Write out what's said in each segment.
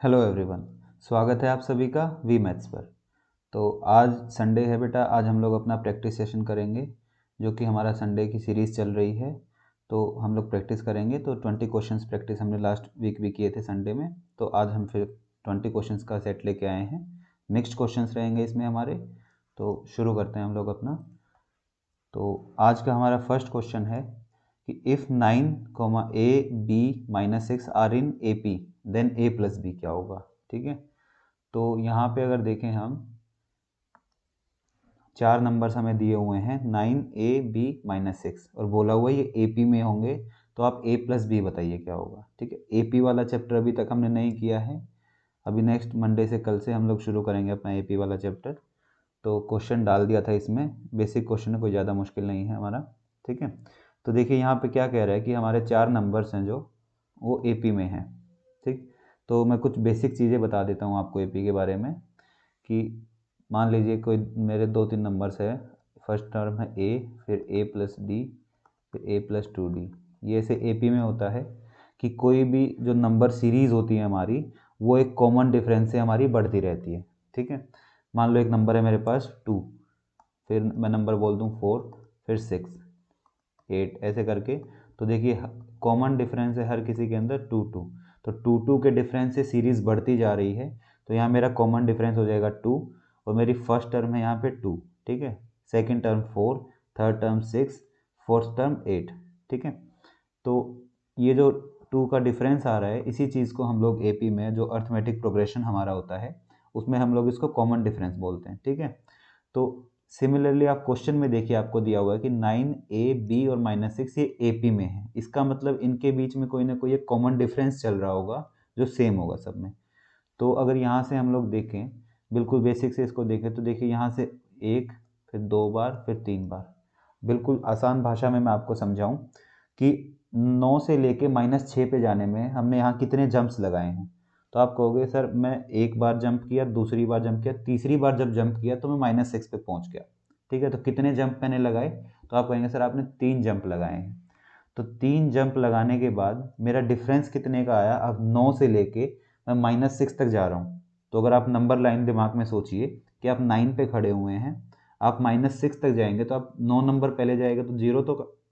Hello everyone, स्वागत है आप सभी का वी मैथ्स पर। तो आज संडे है बेटा, आज हम लोग अपना प्रैक्टिस सेशन करेंगे जो कि हमारा संडे की सीरीज़ चल रही है। तो हम लोग प्रैक्टिस करेंगे। तो 20 क्वेश्चंस प्रैक्टिस हमने लास्ट वीक भी किए थे संडे में। तो आज हम फिर 20 क्वेश्चंस का सेट लेके आए हैं। मिक्स्ड क्वेश्चंस रहेंगे इसमें हमारे। तो शुरू करते हैं हम लोग अपना। तो आज का हमारा फर्स्ट क्वेश्चन है कि if 9, a b minus 6 are in A P then a plus B क्या होगा। ठीक है, तो यहाँ पे अगर देखें हम 4 नंबर्स हमें दिए हुए हैं 9a b-6 और बोला हुआ है ये ए पी में होंगे। तो आप a प्लस बी बताइए क्या होगा। ठीक है, ए पी वाला चैप्टर अभी तक हमने नहीं किया है। अभी नेक्स्ट मंडे से कल से हम लोग शुरू करेंगे अपना ए पी वाला चैप्टर। तो क्वेश्चन डाल दिया था इसमें, बेसिक क्वेश्चन है, कोई ज़्यादा मुश्किल नहीं है हमारा। ठीक है, तो देखिए यहाँ पे क्या कह रहा है कि हमारे 4 नंबर्स हैं जो वो एपी में हैं। ठीक, तो मैं कुछ बेसिक चीज़ें बता देता हूँ आपको एपी के बारे में। कि मान लीजिए कोई मेरे 2-3 नंबर्स है। फर्स्ट टर्म है ए, फिर ए प्लस डी, फिर ए प्लस 2d। ये ऐसे एपी में होता है कि कोई भी जो नंबर सीरीज़ होती है हमारी, वो एक कॉमन डिफरेंस से हमारी बढ़ती रहती है। ठीक है, मान लो एक नंबर है मेरे पास 2, फिर मैं नंबर बोल दूँ 4, फिर 6, 8 ऐसे करके। तो देखिए कॉमन डिफरेंस है हर किसी के अंदर 2 2। तो 2 2 के डिफरेंस से सीरीज़ बढ़ती जा रही है। तो यहाँ मेरा कॉमन डिफरेंस हो जाएगा 2 और मेरी फर्स्ट टर्म है यहाँ पे 2। ठीक है, second term 4, third term 6, fourth term 8। ठीक है, तो ये जो 2 का डिफरेंस आ रहा है, इसी चीज़ को हम लोग एपी में जो अर्थमेटिक प्रोग्रेशन हमारा होता है उसमें हम लोग इसको कॉमन डिफरेंस बोलते हैं। ठीक है, तो सिमिलरली आप क्वेश्चन में देखिए आपको दिया हुआ है कि 9a b और -6 ये एपी में है। इसका मतलब इनके बीच में कोई ना कोई एक कॉमन डिफरेंस चल रहा होगा जो सेम होगा सब में। तो अगर यहाँ से हम लोग देखें, बिल्कुल बेसिक से इसको देखें, तो देखिए यहाँ से 1, फिर 2 बार, फिर 3 बार। बिल्कुल आसान भाषा में मैं आपको समझाऊं कि 9 से लेके -6 पे जाने में हमने यहाँ कितने जंप्स लगाए हैं। तो आप कहोगे सर मैं एक बार जंप किया, दूसरी बार जंप किया, तीसरी बार जब जंप किया तो मैं -6 पे पहुँच गया। ठीक है, तो कितने जंप मैंने लगाए? तो आप कहेंगे सर आपने 3 जंप लगाए हैं। तो 3 जंप लगाने के बाद मेरा डिफरेंस कितने का आया? अब 9 से लेके मैं -6 तक जा रहा हूँ। तो अगर आप नंबर लाइन दिमाग में सोचिए कि आप 9 पे खड़े हुए हैं, आप -6 तक जाएंगे तो आप 9 नंबर पहले जाएगा तो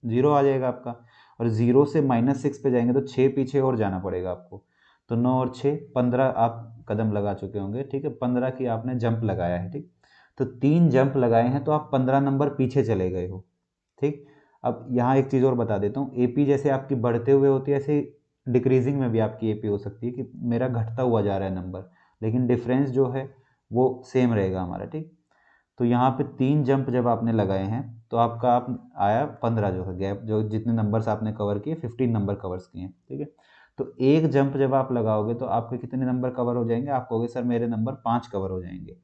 जीरो आ जाएगा आपका। और जीरो से -6 पे जाएंगे तो 6 पीछे और जाना पड़ेगा आपको। तो 9 और 6 15 आप कदम लगा चुके होंगे। ठीक है, 15 की आपने जंप लगाया है। ठीक, तो 3 जंप लगाए हैं तो आप 15 नंबर पीछे चले गए हो। ठीक, अब यहाँ एक चीज़ और बता देता हूँ, एपी जैसे आपकी बढ़ते हुए होती है ऐसे डिक्रीजिंग में भी आपकी एपी हो सकती है कि मेरा घटता हुआ जा रहा है नंबर, लेकिन डिफरेंस जो है वो सेम रहेगा हमारा। ठीक, तो यहाँ पे 3 जंप जब आपने लगाए हैं तो आपका आप आया 15 जो है गैप, जो जितने नंबर्स आपने कवर किए 15 नंबर कवर्स किए हैं। ठीक है, तो एक जंप जब आप लगाओगे तो आपके कितने नंबर कवर हो जाएंगे? आप कहोगे सर मेरे नंबर 5 कवर हो जाएंगे।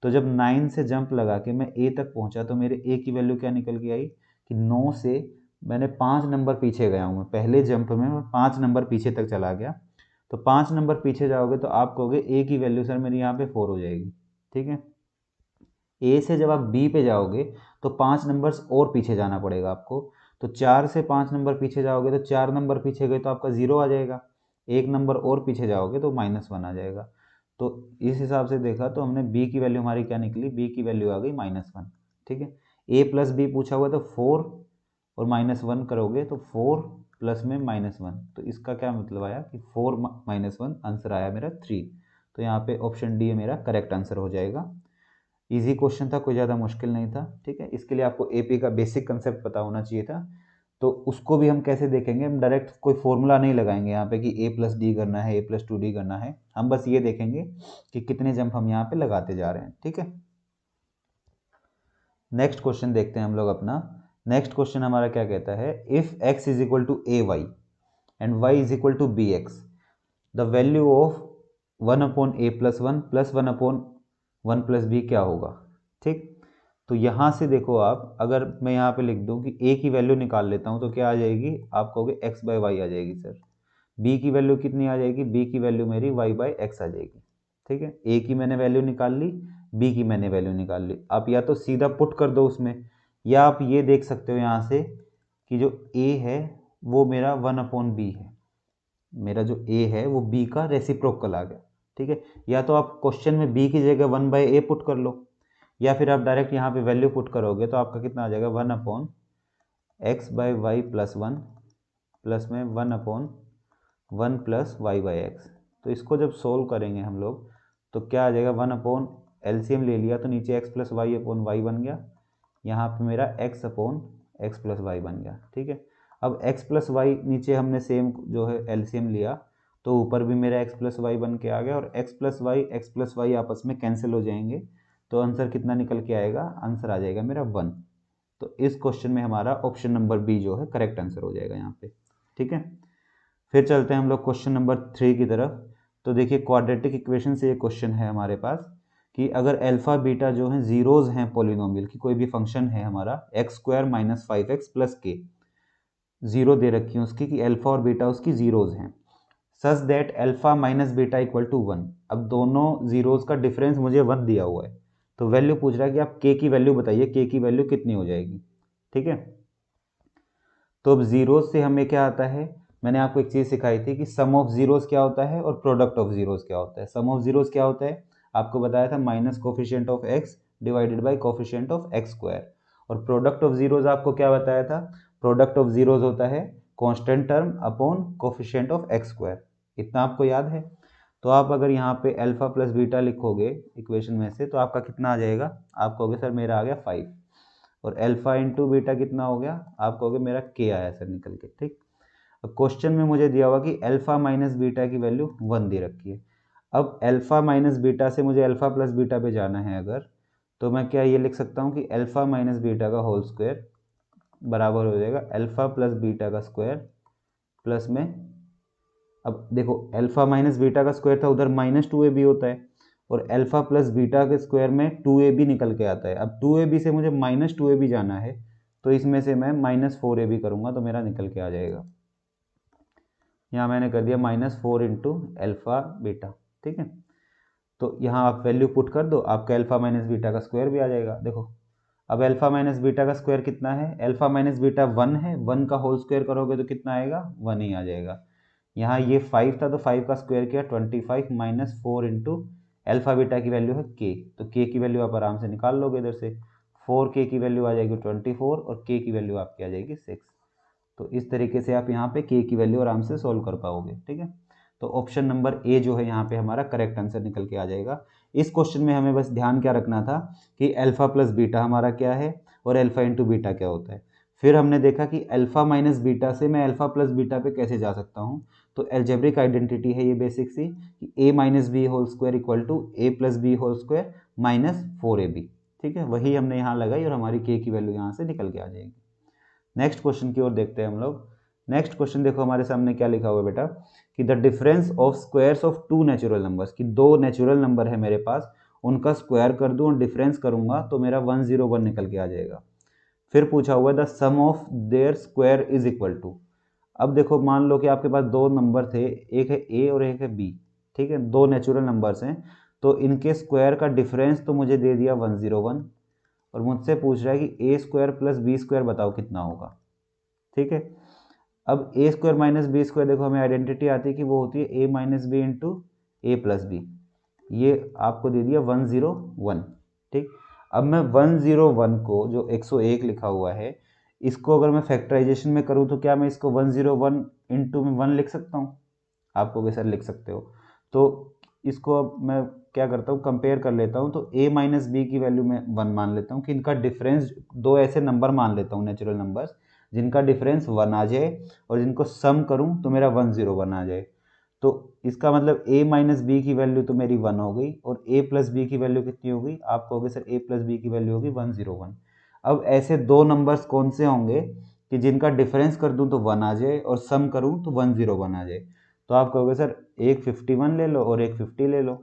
तो जब 9 से जंप लगा के मैं ए तक पहुंचा तो मेरे ए की वैल्यू क्या निकल के आई कि 9 से मैंने 5 नंबर पीछे गया हूँ। मैं पहले जंप में मैं 5 नंबर पीछे तक चला गया। तो 5 नंबर पीछे जाओगे तो आप कहोगे ए की वैल्यू सर मेरी यहाँ पे 4 हो जाएगी। ठीक है, ए से जब आप बी पे जाओगे तो 5 नंबर्स और पीछे जाना पड़ेगा आपको। तो 4 से 5 नंबर पीछे जाओगे तो 4 नंबर पीछे गए तो आपका 0 आ जाएगा। एक नंबर और पीछे जाओगे तो -1 आ जाएगा। तो इस हिसाब से देखा तो हमने बी की वैल्यू हमारी क्या निकली? बी की वैल्यू आ गई -1। ठीक है, ए प्लस बी पूछा हुआ तो 4 और -1 करोगे तो 4 प्लस में -1। तो इसका क्या मतलब आया कि 4 -1 आंसर आया मेरा 3। तो यहाँ पे ऑप्शन डी मेरा करेक्ट आंसर हो जाएगा। इजी क्वेश्चन था, कोई ज़्यादा मुश्किल नहीं था। ठीक है, इसके लिए आपको एपी का बेसिक कंसेप्ट पता होना चाहिए था। तो उसको भी हम कैसे देखेंगे? हम डायरेक्ट कोई फॉर्मूला नहीं लगाएंगे यहाँ पे कि ए प्लस डी करना है, ए प्लस 2d करना है। हम बस ये देखेंगे कि कितने जंप हम यहाँ पे लगाते जा रहे हैं। ठीक है, नेक्स्ट क्वेश्चन देखते हैं हम लोग अपना। नेक्स्ट क्वेश्चन हमारा क्या कहता है? If x is equal to a y and y is equal to b x, the value of 1/a+1 plus B क्या होगा? ठीक, तो यहाँ से देखो आप, अगर मैं यहाँ पे लिख दूँ कि a की वैल्यू निकाल लेता हूँ तो क्या आ जाएगी? आप कहोगे x/y आ जाएगी सर। b की वैल्यू कितनी आ जाएगी? b की वैल्यू मेरी y/x आ जाएगी। ठीक है, a की मैंने वैल्यू निकाल ली, b की मैंने वैल्यू निकाल ली। आप या तो सीधा पुट कर दो उसमें, या आप ये देख सकते हो यहाँ से कि जो a है वो मेरा 1/b है। मेरा जो a है वो b का रेसिप्रोकल आ गया। ठीक है। या तो आप क्वेश्चन में b की जगह 1/a पुट कर लो, या फिर आप डायरेक्ट यहाँ पे वैल्यू पुट करोगे तो आपका कितना आ जाएगा 1/x/y + 1 प्लस में 1/1 + y/x। तो इसको जब सोल्व करेंगे हम लोग तो क्या आ जाएगा 1 एलसीएम ले लिया तो नीचे x + y/y बन गया, यहाँ पे मेरा x/x + y बन गया, ठीक है। अब x + y नीचे हमने सेम जो है एलसीएम लिया तो ऊपर भी मेरा x + y बन के आ गया, और x + y आपस में कैंसिल हो जाएंगे तो आंसर कितना निकल के आएगा, आंसर आ जाएगा मेरा 1। तो इस क्वेश्चन में हमारा ऑप्शन नंबर बी जो है करेक्ट आंसर हो जाएगा यहाँ पे, ठीक है। फिर चलते हैं हम लोग क्वेश्चन नंबर 3 की तरफ। तो देखिए क्वाड्रेटिक इक्वेशन से ये क्वेश्चन है हमारे पास कि अगर अल्फा बीटा जो है जीरोज हैं पॉलिनोमियल की, कोई भी फंक्शन है हमारा x² - 5x + k, जीरो दे रखी है उसकी कि अल्फा और बीटा उसकी जीरोज हैं, सच दैट अल्फा - बीटा = 1। अब दोनों जीरोज का डिफरेंस मुझे 1 दिया हुआ है, तो वैल्यू पूछ रहा है कि आप k की वैल्यू बताइए, k की वैल्यू कितनी हो जाएगी, ठीक है। तो अब जीरोज से हमें क्या आता है, मैंने आपको एक चीज़ सिखाई थी कि सम ऑफ जीरोज क्या होता है और प्रोडक्ट ऑफ जीरोज क्या होता है। सम ऑफ जीरोज क्या होता है, आपको बताया था minus coefficient of x divided by coefficient of x², और प्रोडक्ट ऑफ जीरोज आपको क्या बताया था, प्रोडक्ट ऑफ जीरोज होता है constant term upon coefficient of x²। इतना आपको याद है। तो आप अगर यहाँ पे अल्फा प्लस बीटा लिखोगे इक्वेशन में से तो आपका कितना आ जाएगा, आप कहोगे सर मेरा आ गया 5, और अल्फा इंटू बीटा कितना हो गया, आप कहोगे मेरा के आया सर निकल के, ठीक। अब क्वेश्चन में मुझे दिया हुआ कि अल्फा माइनस बीटा की वैल्यू 1 दे रखी है। अब अल्फा माइनस बीटा से मुझे अल्फा प्लस बीटा पे जाना है अगर, तो मैं क्या ये लिख सकता हूँ कि अल्फा माइनस बीटा का होल स्क्वायर बराबर हो जाएगा अल्फा प्लस बीटा का स्क्वायर प्लस में, अब देखो अल्फा माइनस बीटा का स्क्वायर था उधर -2ab होता है, और अल्फा प्लस बीटा के स्क्वायर में 2ab निकल के आता है। अब 2ab से मुझे -2ab जाना है तो इसमें से मैं -4ab करूँगा तो मेरा निकल के आ जाएगा, यहाँ मैंने कर दिया -4 इंटू अल्फा बीटा, ठीक है। तो यहाँ आप वैल्यू पुट कर दो, आपका अल्फा माइनस बीटा का स्क्वायर भी आ जाएगा। देखो अब अल्फा माइनस बीटा का स्क्वायर कितना है, अल्फा माइनस बीटा 1 है, 1 का होल स्क्वायर करोगे तो कितना आएगा 1 ही आ जाएगा। यहाँ ये 5 था तो 5 का स्क्वायर किया 25 - 4 इंटू अल्फा बीटा की वैल्यू है k, तो k की वैल्यू आप आराम से निकाल लोगे इधर से, 4k की वैल्यू आ जाएगी 24 और k की वैल्यू आपकी आ जाएगी 6। तो इस तरीके से आप यहाँ पे k की वैल्यू आराम से सोल्व कर पाओगे, ठीक है। तो ऑप्शन नंबर ए जो है यहाँ पे हमारा करेक्ट आंसर निकल के आ जाएगा। इस क्वेश्चन में हमें बस ध्यान क्या रखना था कि अल्फा प्लस बीटा हमारा क्या है और अल्फा इंटू बीटा क्या होता है। फिर हमने देखा कि अल्फा माइनस बीटा से मैं अल्फा प्लस बीटा पे कैसे जा सकता हूँ, तो एल्जेब्रिक आइडेंटिटी है ये बेसिक सी कि a minus b whole square equal to a plus b whole square -4ab, ठीक है। वही हमने यहाँ लगाई और हमारी k की वैल्यू यहाँ से निकल के आ जाएगी। नेक्स्ट क्वेश्चन की ओर देखते हैं हम लोग। नेक्स्ट क्वेश्चन देखो हमारे सामने क्या लिखा हुआ है बेटा कि the difference of squares of 2 natural numbers, कि 2 नेचुरल नंबर है मेरे पास, उनका स्क्वायर कर दूं और डिफरेंस करूंगा तो मेरा 101 निकल के आ जाएगा। फिर पूछा हुआ है the sum of their square is equal to. अब देखो मान लो कि आपके पास दो नंबर थे, एक है ए और एक है बी, ठीक है, दो नेचुरल नंबर्स हैं, तो इनके स्क्वायर का डिफरेंस तो मुझे दे दिया 101, और मुझसे पूछ रहा है कि a² प्लस b² बताओ कितना होगा, ठीक है। अब a² माइनस b², देखो हमें आइडेंटिटी आती है कि वो होती है a minus b into a plus b, ये आपको दे दिया 101, ठीक। अब मैं 101 को जो 101 लिखा हुआ है इसको अगर मैं फैक्टराइजेशन में करूँ तो क्या मैं इसको 101 इंटू में 1 लिख सकता हूँ, आपको भी सर लिख सकते हो। तो इसको अब मैं क्या करता हूँ कंपेयर कर लेता हूँ, तो a माइनस बी की वैल्यू मैं 1 मान लेता हूँ कि इनका डिफरेंस, दो ऐसे नंबर मान लेता हूँ नेचुरल नंबर्स जिनका डिफरेंस 1 आ जाए और जिनको सम करूँ तो मेरा 101 आ जाए। तो इसका मतलब a माइनस बी की वैल्यू तो मेरी 1 हो गई, और a प्लस बी की वैल्यू कितनी हो गई, आप कहोगे सर a प्लस बी की वैल्यू होगी 101। अब ऐसे दो नंबर्स कौन से होंगे कि जिनका डिफरेंस कर दूं तो 1 आ जाए और सम करूं तो 101 आ जाए, तो आप कहोगे सर एक 51 ले लो और एक 50 ले लो,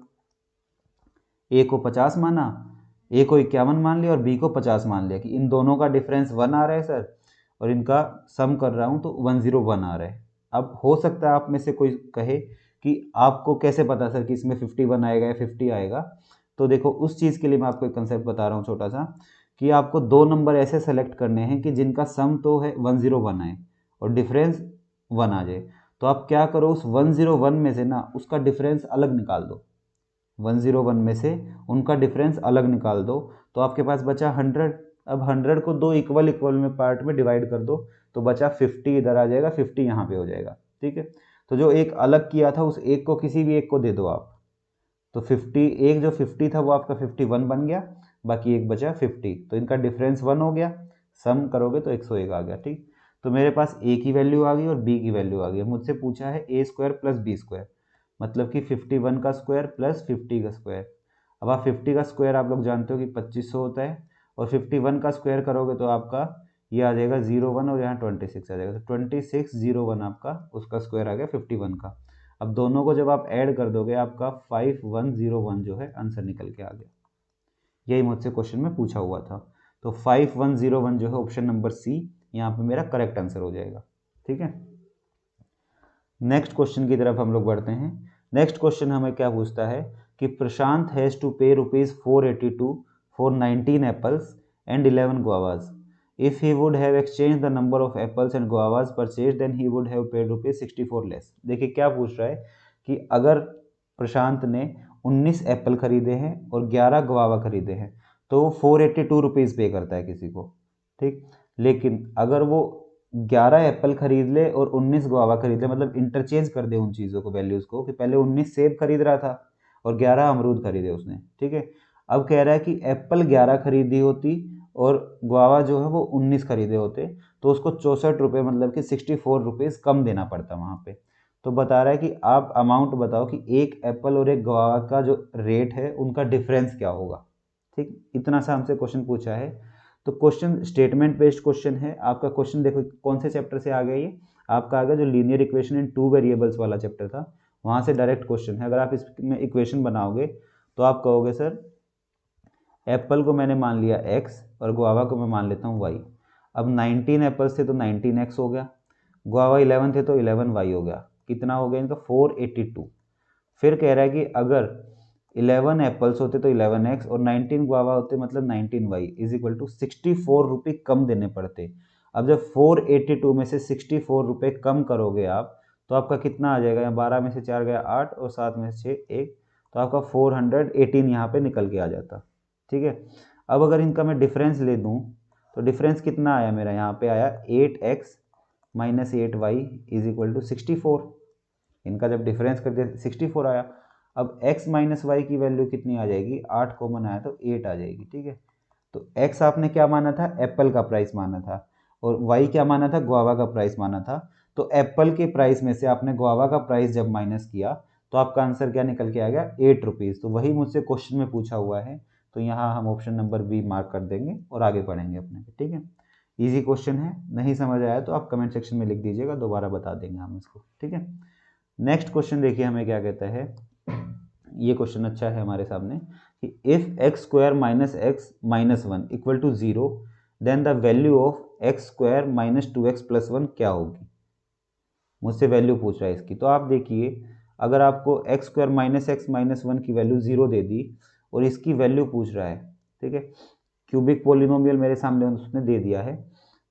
ए को 50 माना, ए को 51 मान लिया और बी को 50 मान लिया कि इन दोनों का डिफरेंस 1 आ रहा है सर, और इनका सम कर रहा हूँ तो 101 आ रहा है। अब हो सकता है आप में से कोई कहे कि आपको कैसे पता सर कि इसमें 51 आएगा या 50 आएगा, तो देखो उस चीज़ के लिए मैं आपको एक कंसेप्ट बता रहा हूँ छोटा सा, कि आपको दो नंबर ऐसे सेलेक्ट करने हैं कि जिनका सम तो है 101 आए और डिफरेंस 1 आ जाए। तो आप क्या करो उस 101 में से ना उसका डिफरेंस अलग निकाल दो, 101 में से उनका डिफरेंस अलग निकाल दो, तो आपके पास बचा 100। अब 100 को दो इक्वल इक्वल में पार्ट में डिवाइड कर दो, तो बचा 50 इधर आ जाएगा, 50 यहाँ पे हो जाएगा। ठीक है, तो जो एक अलग किया था उस एक को किसी भी एक को दे दो आप, तो 50, एक जो 50 था वो आपका 51 बन गया, बाकी एक बचा 50, तो इनका डिफरेंस 1 हो गया, सम करोगे तो 101 आ गया। ठीक, तो मेरे पास ए की वैल्यू आ गई और बी की वैल्यू आ गई। मुझसे पूछा है ए स्क्वायर प्लस बी स्क्वायर, मतलब कि 51 का स्क्वायर प्लस 50 का स्क्वायर। अब आप 50 का स्क्वायर आप लोग जानते हो कि 2500 होता है, और 51 का स्क्वायर करोगे तो आपका ये आ जाएगा 01 और यहाँ 26 आ जाएगा, तो 2601 आपका उसका स्क्वायर आ गया 51 का। अब दोनों को जब आप ऐड कर दोगे आपका 5101 जो है आंसर निकल के आ गया। यही मुझसे क्वेश्चन में पूछा हुआ था, तो 5101 जो है ऑप्शन नंबर सी यहाँ पे मेरा करेक्ट आंसर हो जाएगा। ठीक है, नेक्स्ट क्वेश्चन की तरफ हम लोग बढ़ते हैं। नेक्स्ट क्वेश्चन हमें क्या पूछता है कि प्रशांत हैज़ टू पे ₹482 for 19 apples and 11 guavas. If he would have exchanged the number of apples and guavas purchased, then he would have paid ₹64 less. देखिए क्या पूछ रहा है कि अगर प्रशांत ने 19 एप्पल खरीदे हैं और 11 गुआवा खरीदे हैं तो वो 482 रुपीज़ पे करता है किसी को। ठीक, लेकिन अगर वो 11 एप्पल खरीद ले और 19 गुआवा खरीद ले, मतलब इंटरचेंज कर दे उन चीज़ों को, वैल्यूज़ को, कि पहले 19 सेब खरीद रहा था और 11 अमरूद खरीदे उसने। ठीक है, अब कह रहा है कि एप्पल 11 खरीदी होती और गुआवा जो है वो 19 खरीदे होते, तो उसको 64 रुपये, मतलब कि 64 रुपीज़ कम देना पड़ता वहाँ पे। तो बता रहा है कि आप अमाउंट बताओ कि एक एप्पल और एक गुआवा का जो रेट है उनका डिफरेंस क्या होगा। ठीक, इतना सा हमसे क्वेश्चन पूछा है। तो क्वेश्चन स्टेटमेंट बेस्ड क्वेश्चन है आपका। क्वेश्चन देखो कौन से चैप्टर से आ गया, ये आपका आ गया जो लीनियर इक्वेशन इन 2 वेरिएबल्स वाला चैप्टर था, वहाँ से डायरेक्ट क्वेश्चन है। अगर आप इसमें इक्वेशन बनाओगे तो आप कहोगे सर एप्पल को मैंने मान लिया x और गुआवा को मैं मान लेता हूँ y। अब 19 एप्पल्स थे तो 19x हो गया, गुआवा 11 थे तो 11y हो गया। कितना हो गया इनका 482। फिर कह रहा है कि अगर 11 एप्पल्स होते तो 11x और 19 गुआवा होते मतलब 19y इज इक्वल टू 64 रुपये कम देने पड़ते। अब जब 482 में से 64 रुपये कम करोगे आप तो आपका कितना आ जाएगा, यहाँ 12 में से 4 गया 8 और 7 में से 6 1, तो आपका 418 यहाँ पे निकल के आ जाता। ठीक है, अब अगर इनका मैं डिफरेंस ले दूँ तो डिफरेंस कितना आया मेरा, यहाँ पे आया 8x minus 8y is equal to 64। इनका जब डिफरेंस कर दिया 64 आया। अब x माइनस वाई की वैल्यू कितनी आ जाएगी, 8 कॉमन आया तो 8 आ जाएगी। ठीक है, तो x आपने क्या माना था, एप्पल का प्राइस माना था, और y क्या माना था, गुआवा का प्राइस माना था। तो एप्पल के प्राइस में से आपने गुआवा का प्राइस जब माइनस किया तो आपका आंसर क्या निकल के आ गया, 8 रुपीज़। तो वही मुझसे क्वेश्चन में पूछा हुआ है, तो यहाँ हम ऑप्शन नंबर बी मार्क कर देंगे और आगे पढ़ेंगे अपने। ठीक है, इजी क्वेश्चन है, नहीं समझ आया तो आप कमेंट सेक्शन में लिख दीजिएगा, दोबारा बता देंगे हम इसको। ठीक है, नेक्स्ट क्वेश्चन देखिए हमें क्या कहता है। ये क्वेश्चन अच्छा है हमारे सामने कि if x square minus x minus 1 equal to 0 then the value of x square minus 2x plus 1 क्या होगी। मुझसे वैल्यू पूछ रहा है इसकी। तो आप देखिए अगर आपको x square minus x minus 1 की वैल्यू 0 दे दी और इसकी वैल्यू पूछ रहा है, ठीक है, क्यूबिक पोलिनोमियल मेरे सामने उसने दे दिया है,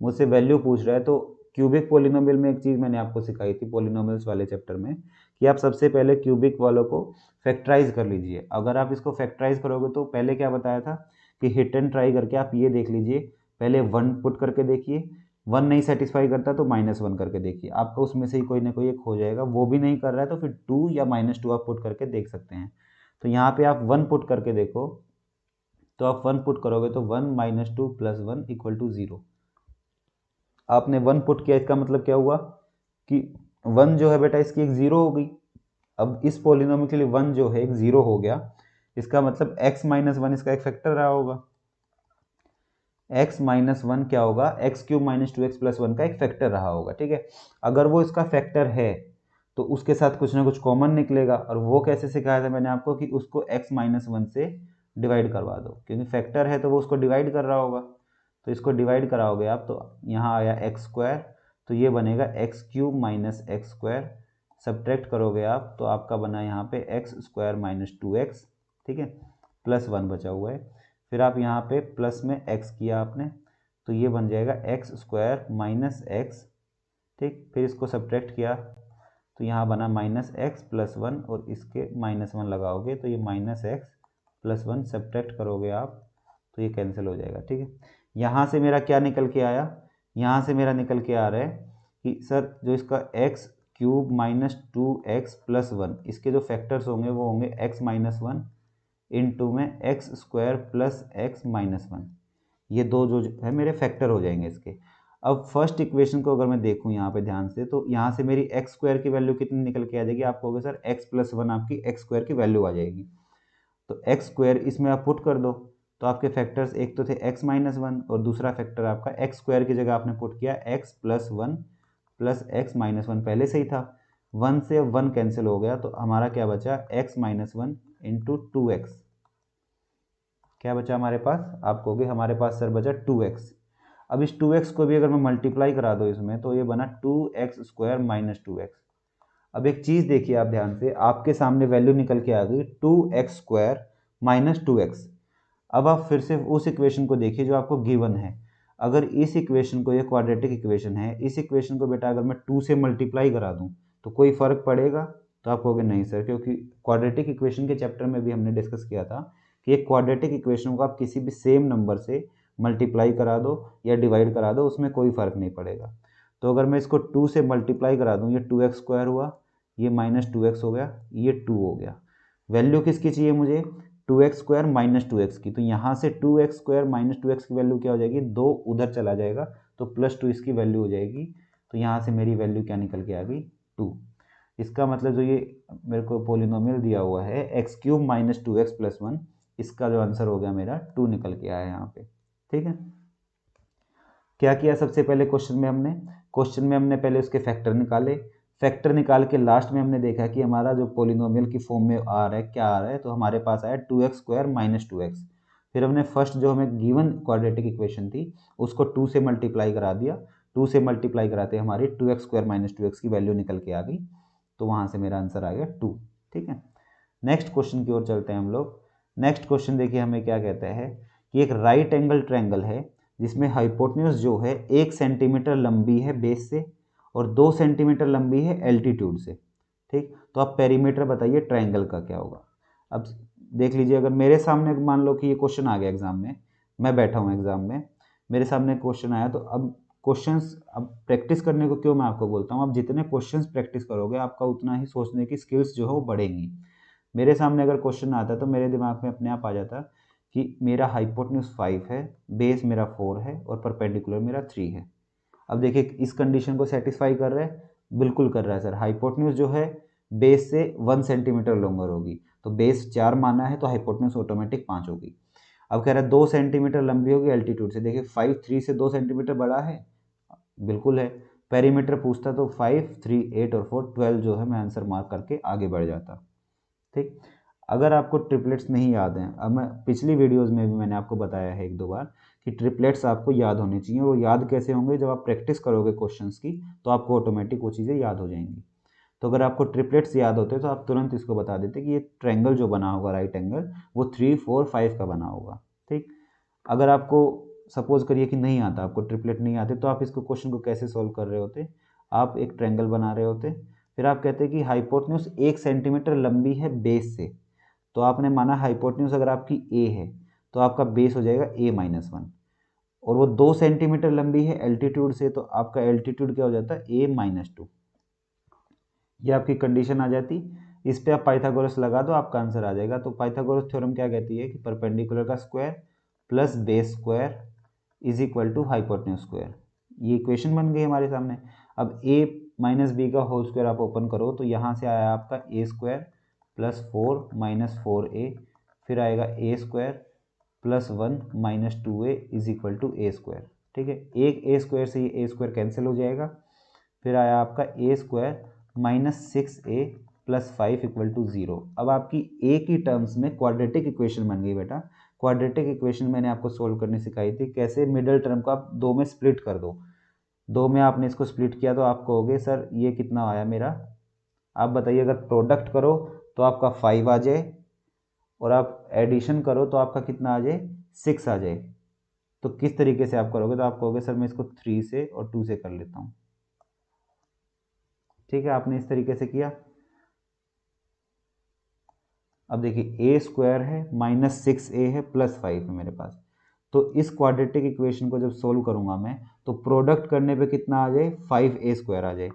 मुझसे वैल्यू पूछ रहा है। तो क्यूबिक पोलिनोमियल में एक चीज़ मैंने आपको सिखाई थी पोलिनोमियल्स वाले चैप्टर में कि आप सबसे पहले क्यूबिक वालों को फैक्टराइज कर लीजिए। अगर आप इसको फैक्टराइज करोगे तो पहले क्या बताया था कि हिट एंड ट्राई करके आप ये देख लीजिए, पहले 1 पुट करके देखिए, 1 नहीं सेटिस्फाई करता तो -1 करके देखिए, आपको उसमें से ही कोई ना कोई एक हो जाएगा। वो भी नहीं कर रहा है तो फिर 2 या -2 आप पुट करके देख सकते हैं। तो यहाँ पे आप 1 पुट करके देखो, तो आप 1 पुट करोगे तो 1 - 2 + 1 = 0। आपने 1 पुट किया, इसका मतलब क्या हुआ कि 1 जो है बेटा इसकी एक 0 हो गई। अब इस पोलिनोमियल के लिए 1 जो है एक 0 हो गया, इसका मतलब x - 1 इसका एक फैक्टर रहा होगा। x - 1 क्या होगा, x³ - 2x + 1 का एक फैक्टर रहा होगा। ठीक है, अगर वो इसका फैक्टर है तो उसके साथ कुछ ना कुछ कॉमन निकलेगा, और वो कैसे सिखाया था मैंने आपको कि उसको x - 1 से डिवाइड करवा दो, क्योंकि फैक्टर है तो वो उसको डिवाइड कर रहा होगा। तो इसको डिवाइड कराओगे आप तो यहाँ आया x², तो ये बनेगा x³ - x², सब्ट्रैक्ट करोगे आप तो आपका बना यहाँ पे x² - 2x, ठीक है, +1 बचा हुआ है। फिर आप यहाँ पे प्लस में x किया आपने तो ये बन जाएगा x² - x, ठीक, फिर इसको सब्ट्रैक्ट किया तो यहाँ बना -x+1 और इसके -1 लगाओगे तो ये -x+1 सब्ट्रैक्ट करोगे आप तो ये कैंसिल हो जाएगा। ठीक है, यहाँ से मेरा क्या निकल के आया, यहाँ से मेरा निकल के आ रहा है कि सर जो इसका x³ - 2x+1 इसके जो फैक्टर्स होंगे वो होंगे x-1 इंटू में x² + x-1, ये दो जो है मेरे फैक्टर हो जाएंगे इसके। अब फर्स्ट इक्वेशन को अगर मैं देखूँ यहाँ पे ध्यान से, तो यहाँ से मेरी x² की वैल्यू कितनी निकल के आ जाएगी, आप कहोगे सर x+1 आपकी x² की वैल्यू आ जाएगी। तो x² इसमें आप पुट कर दो, तो आपके फैक्टर्स एक तो थे x-1 और दूसरा फैक्टर आपका x² की जगह आपने पुट किया x+1 + x-1, पहले से ही था, 1 से 1 कैंसिल हो गया तो हमारा क्या बचा x-1 इंटू 2x, क्या बचा हमारे पास, आप कहोगे हमारे पास सर बचा 2x। अब इस 2x को भी अगर मैं मल्टीप्लाई करा दो इसमें तो ये बना 2x² - 2x। अब एक चीज़ देखिए आप ध्यान से, आपके सामने वैल्यू निकल के आ गई 2x² - 2x। अब आप फिर से उस इक्वेशन को देखिए जो आपको गिवन है, अगर इस इक्वेशन को, ये क्वाड्रेटिक इक्वेशन है, इस इक्वेशन को बेटा अगर मैं 2 से मल्टीप्लाई करा दूं तो कोई फ़र्क पड़ेगा, तो आप कहोगे नहीं सर, क्योंकि क्वाड्रेटिक इक्वेशन के चैप्टर में भी हमने डिस्कस किया था कि एक क्वाड्रेटिक इक्वेशन को आप किसी भी सेम नंबर से मल्टीप्लाई करा दो या डिवाइड करा दो, उसमें कोई फ़र्क नहीं पड़ेगा। तो अगर मैं इसको 2 से मल्टीप्लाई करा दूँ, ये 2x² हुआ, ये -2x हो गया, ये 2 हो गया। वैल्यू किसकी चाहिए मुझे, 2x² - 2x की, तो यहाँ से 2x² - 2x की वैल्यू क्या हो जाएगी, 2 उधर चला जाएगा तो +2 इसकी वैल्यू हो जाएगी। तो यहाँ से मेरी वैल्यू क्या निकल के आ गई, 2। इसका मतलब जो ये मेरे को पोलिनोमियल दिया हुआ है x³ - 2x+1, इसका जो आंसर हो गया मेरा 2 निकल के आया यहाँ पे। ठीक है, क्या किया सबसे पहले क्वेश्चन में हमने पहले उसके फैक्टर निकाले, फैक्टर निकाल के लास्ट में हमने देखा कि हमारा जो पोलिनोमियल की फॉर्म में आ रहा है, क्या आ रहा है, तो हमारे पास आया 2x² - 2x। फिर हमने फर्स्ट जो हमें गिवन क्वाड्रेटिक इक्वेशन थी उसको 2 से मल्टीप्लाई करा दिया, 2 से मल्टीप्लाई कराते हमारी 2x² - 2x की वैल्यू निकल के आ गई, तो वहाँ से मेरा आंसर आ गया 2। ठीक है, नेक्स्ट क्वेश्चन की ओर चलते हैं हम लोग। नेक्स्ट क्वेश्चन देखिए हमें क्या कहता है कि एक राइट एंगल ट्रायंगल है जिसमें हाइपोटेन्यूज जो है 1 सेंटीमीटर लंबी है बेस से और 2 सेंटीमीटर लंबी है एल्टीट्यूड से। ठीक, तो आप पेरीमीटर बताइए ट्रायंगल का क्या होगा। अब देख लीजिए, अगर मेरे सामने मान लो कि ये क्वेश्चन आ गया एग्जाम में, मैं बैठा हूँ एग्जाम में, मेरे सामने क्वेश्चन आया, तो अब क्वेश्चंस, अब प्रैक्टिस करने को क्यों मैं आपको बोलता हूँ, आप जितने क्वेश्चंस प्रैक्टिस करोगे आपका उतना ही सोचने की स्किल्स जो है वो बढ़ेंगी। मेरे सामने अगर क्वेश्चन आता है तो मेरे दिमाग में अपने आप आ जाता कि मेरा हाइपोटेन्यूज 5 है, बेस मेरा 4 है और परपेंडिकुलर मेरा 3 है। अब देखिए इस कंडीशन को सेटिस्फाई कर रहा है, बिल्कुल कर रहा है सर। हाइपोटेन्यूज जो है बेस से 1 सेंटीमीटर लॉन्गर होगी, तो बेस 4 माना है तो हाइपोटेन्यूज ऑटोमेटिक 5 होगी। अब कह रहा है 2 सेंटीमीटर लंबी होगी एल्टीट्यूड से, देखिए 5 3 से 2 सेंटीमीटर बड़ा है, बिल्कुल है। पेरीमीटर पूछता तो 5 3 8 और 4 12 जो है मैं आंसर मार्क करके आगे बढ़ जाता। ठीक, अगर आपको ट्रिपलेट्स नहीं याद हैं, अब मैं पिछली वीडियोस में भी मैंने आपको बताया है 1-2 बार कि ट्रिपलेट्स आपको याद होने चाहिए, और याद कैसे होंगे, जब आप प्रैक्टिस करोगे क्वेश्चंस की तो आपको ऑटोमेटिक वो चीज़ें याद हो जाएंगी। तो अगर आपको ट्रिपलेट्स याद होते तो आप तुरंत इसको बता देते कि ये ट्रायंगल जो बना होगा राइट एंगल वो 3 4 5 का बना होगा। ठीक, अगर आपको सपोज करिए कि नहीं आता, आपको ट्रिपलेट नहीं आते, तो आप इसको क्वेश्चन को कैसे सॉल्व कर रहे होते, आप एक ट्रायंगल बना रहे होते, फिर आप कहते कि हाइपोटेन्यूज 1 सेंटीमीटर लंबी है बेस से, तो आपने माना हाइपोटेन्यूज अगर आपकी ए है तो आपका बेस हो जाएगा a-1, और वो 2 सेंटीमीटर लंबी है एल्टीट्यूड से, तो आपका एल्टीट्यूड क्या हो जाता है a-2। ये आपकी कंडीशन आ जाती, इस पे आप पाइथागोरस लगा दो, आपका आंसर आ जाएगा। तो पाइथागोरस थ्योरम क्या कहती है कि परपेंडिकुलर का square plus base square is equal to hypotenuse square. ये इक्वेशन बन गई हमारे सामने। अब a - b का होल स्क्वायर आप ओपन करो तो यहाँ से आया आपका a² + 4 - 4a, फिर आएगा a² + 1 - 2a is equal to a²। ठीक है, एक a² से ये a² कैंसिल हो जाएगा, फिर आया आपका a² -6a + 5 इक्वल टू 0। अब आपकी a की टर्म्स में क्वाड्रेटिक इक्वेशन बन गई बेटा। क्वाड्रेटिक इक्वेशन मैंने आपको सोल्व करनी सिखाई थी, कैसे मिडल टर्म को आप 2 में स्प्लिट कर दो, 2 में आपने इसको स्प्लिट किया तो आप कहोगे सर ये कितना आया मेरा, आप बताइए, अगर प्रोडक्ट करो तो आपका 5 आ जाए और आप एडिशन करो तो आपका कितना आ जाए, 6 आ जाए। तो किस तरीके से आप करोगे, तो आप कहोगे सर मैं इसको 3 से और 2 से कर लेता हूँ। ठीक है, आपने इस तरीके से किया। अब देखिए a² है -6a है +5 है मेरे पास, तो इस क्वाड्रेटिक इक्वेशन को जब सोल्व करूंगा मैं तो प्रोडक्ट करने पे कितना आ जाए 5a² आ जाए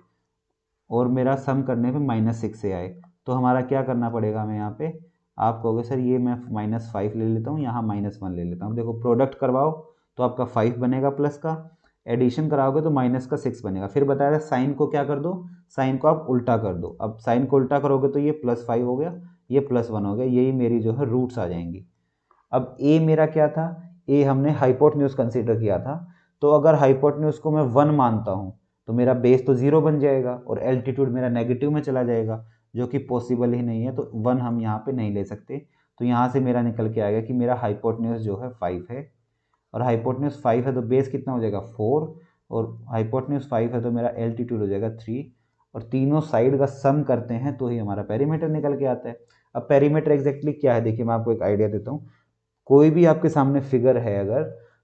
और मेरा सम करने पे -6a आए। तो हमारा क्या करना पड़ेगा हमें यहाँ पे, आप कहोगे सर ये मैं -5 ले लेता हूँ, यहाँ -1 ले लेता हूँ। देखो प्रोडक्ट करवाओ तो आपका 5 बनेगा प्लस का, एडिशन कराओगे तो माइनस का 6 बनेगा। फिर बताया था साइन को क्या कर दो, साइन को आप उल्टा कर दो। अब साइन को उल्टा करोगे तो ये +5 हो गया, ये +1 हो गया, यही मेरी जो है रूट्स आ जाएंगी। अब ए मेरा क्या था, ए हमने हाइपोटेन्यूज कंसीडर किया था, तो अगर हाइपोटेन्यूज को मैं 1 मानता हूँ तो मेरा बेस तो 0 बन जाएगा और एल्टीट्यूड मेरा नेगेटिव में चला जाएगा, जो कि पॉसिबल ही नहीं है, तो 1 हम यहाँ पे नहीं ले सकते। तो यहाँ से मेरा निकल के आएगा कि मेरा हाइपोटेन्यूज जो है 5 है, और हाइपोटेन्यूज 5 है तो बेस कितना हो जाएगा 4, और हाइपोटेन्यूज 5 है तो मेरा एल्टीट्यूड हो जाएगा 3, और तीनों साइड का सम करते हैं तो ही हमारा पेरीमीटर निकल के आता है। अब पेरीमीटर एग्जैक्टली क्या है, देखिए मैं आपको एक आइडिया देता हूँ। कोई भी आपके सामने फिगर है अगर,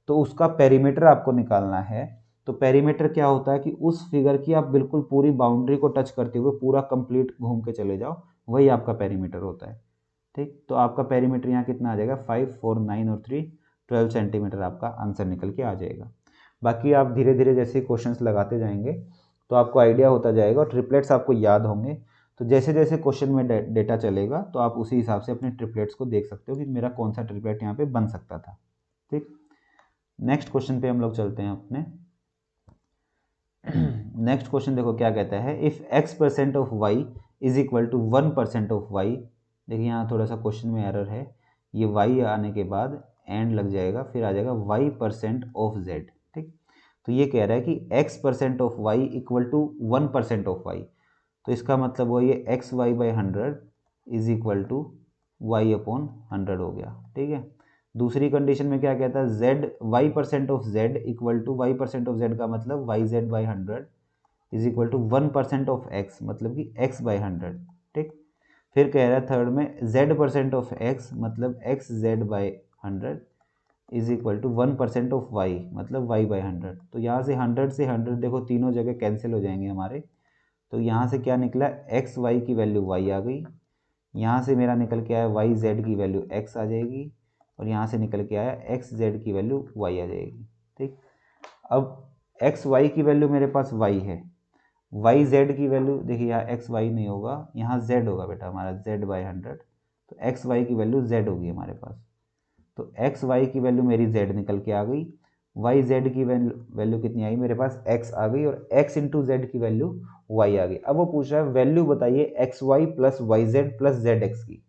तो उसका पेरीमीटर आपको निकालना है, तो पेरीमीटर क्या होता है कि उस फिगर की आप बिल्कुल पूरी बाउंड्री को टच करते हुए पूरा कंप्लीट घूम के चले जाओ, वही आपका पेरीमीटर होता है। ठीक, तो आपका पेरीमीटर यहाँ कितना आ जाएगा 5, 4, 9 और 3, 12 सेंटीमीटर आपका आंसर निकल के आ जाएगा। बाकी आप धीरे धीरे जैसे क्वेश्चंस लगाते जाएंगे तो आपको आइडिया होता जाएगा और ट्रिपलेट्स आपको याद होंगे। तो जैसे जैसे क्वेश्चन में डेटा चलेगा तो आप उसी हिसाब से अपने ट्रिपलेट्स को देख सकते हो कि मेरा कौन सा ट्रिपलेट यहाँ पे बन सकता था। ठीक, नेक्स्ट क्वेश्चन पे हम लोग चलते हैं अपने। नेक्स्ट क्वेश्चन देखो क्या कहता है, if x% of y is equal to 1% of y। देखिए यहाँ थोड़ा सा क्वेश्चन में एरर है, ये y आने के बाद एंड लग जाएगा, फिर आ जाएगा y% ऑफ z। ठीक, तो ये कह रहा है कि x% of y equal to 1% of y, तो इसका मतलब वो ये xy/100 is equal to y/100 हो गया। ठीक है, दूसरी कंडीशन में क्या कहता है, y% of z equal to y% of z का मतलब yz/100 is equal to 1% of x, मतलब कि x/100। ठीक, फिर कह रहा है थर्ड में z% ऑफ x मतलब xz/100 is equal to 1% of y मतलब y/100। तो यहाँ से 100 से 100 देखो तीनों जगह कैंसिल हो जाएंगे हमारे, तो यहाँ से क्या निकला एक्स वाई की वैल्यू y आ गई, यहाँ से मेरा निकल के आया वाई जेड की वैल्यू x आ जाएगी, और यहाँ से निकल के आया एक्स जेड की वैल्यू y आ जाएगी। ठीक, अब एक्स वाई की वैल्यू मेरे पास y है, वाई जेड की वैल्यू देखिए यहाँ एक्स वाई नहीं होगा, यहाँ z होगा बेटा हमारा z/100, तो एक्स वाई की वैल्यू z होगी हमारे पास। तो एक्स वाई की वैल्यू मेरी z निकल के आ गई, वाई जेड की वैल्यू कितनी आई मेरे पास x आ गई, और x इंटू जेड की वैल्यू y आ गई। अब वो पूछ रहा है वैल्यू बताइए x y plus y z plus z x की।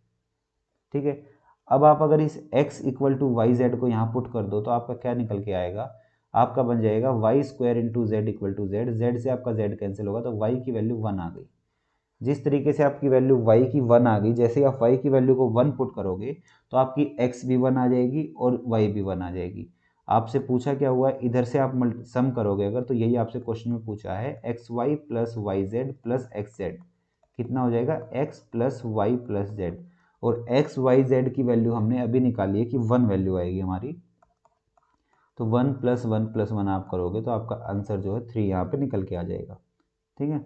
ठीक है, अब आप अगर इस x equal to y z को यहाँ पुट कर दो तो आपका क्या निकल के आएगा, आपका बन जाएगा y² into z equal to z, z से आपका z कैंसिल होगा तो y की वैल्यू 1 आ गई। जिस तरीके से आपकी वैल्यू y की 1 आ गई, जैसे ही आप y की वैल्यू को 1 पुट करोगे तो आपकी x भी 1 आ जाएगी और y भी 1 आ जाएगी। आपसे पूछा क्या हुआ, इधर से आप सम करोगे अगर, तो यही आपसे क्वेश्चन में पूछा है x y plus y z plus x z कितना हो जाएगा x plus y plus z, और एक्स वाई जेड की वैल्यू हमने अभी निकाली है कि 1 वैल्यू आएगी हमारी, तो 1 प्लस 1 प्लस 1 आप करोगे तो आपका आंसर जो है 3 यहाँ पे निकल के आ जाएगा। ठीक है,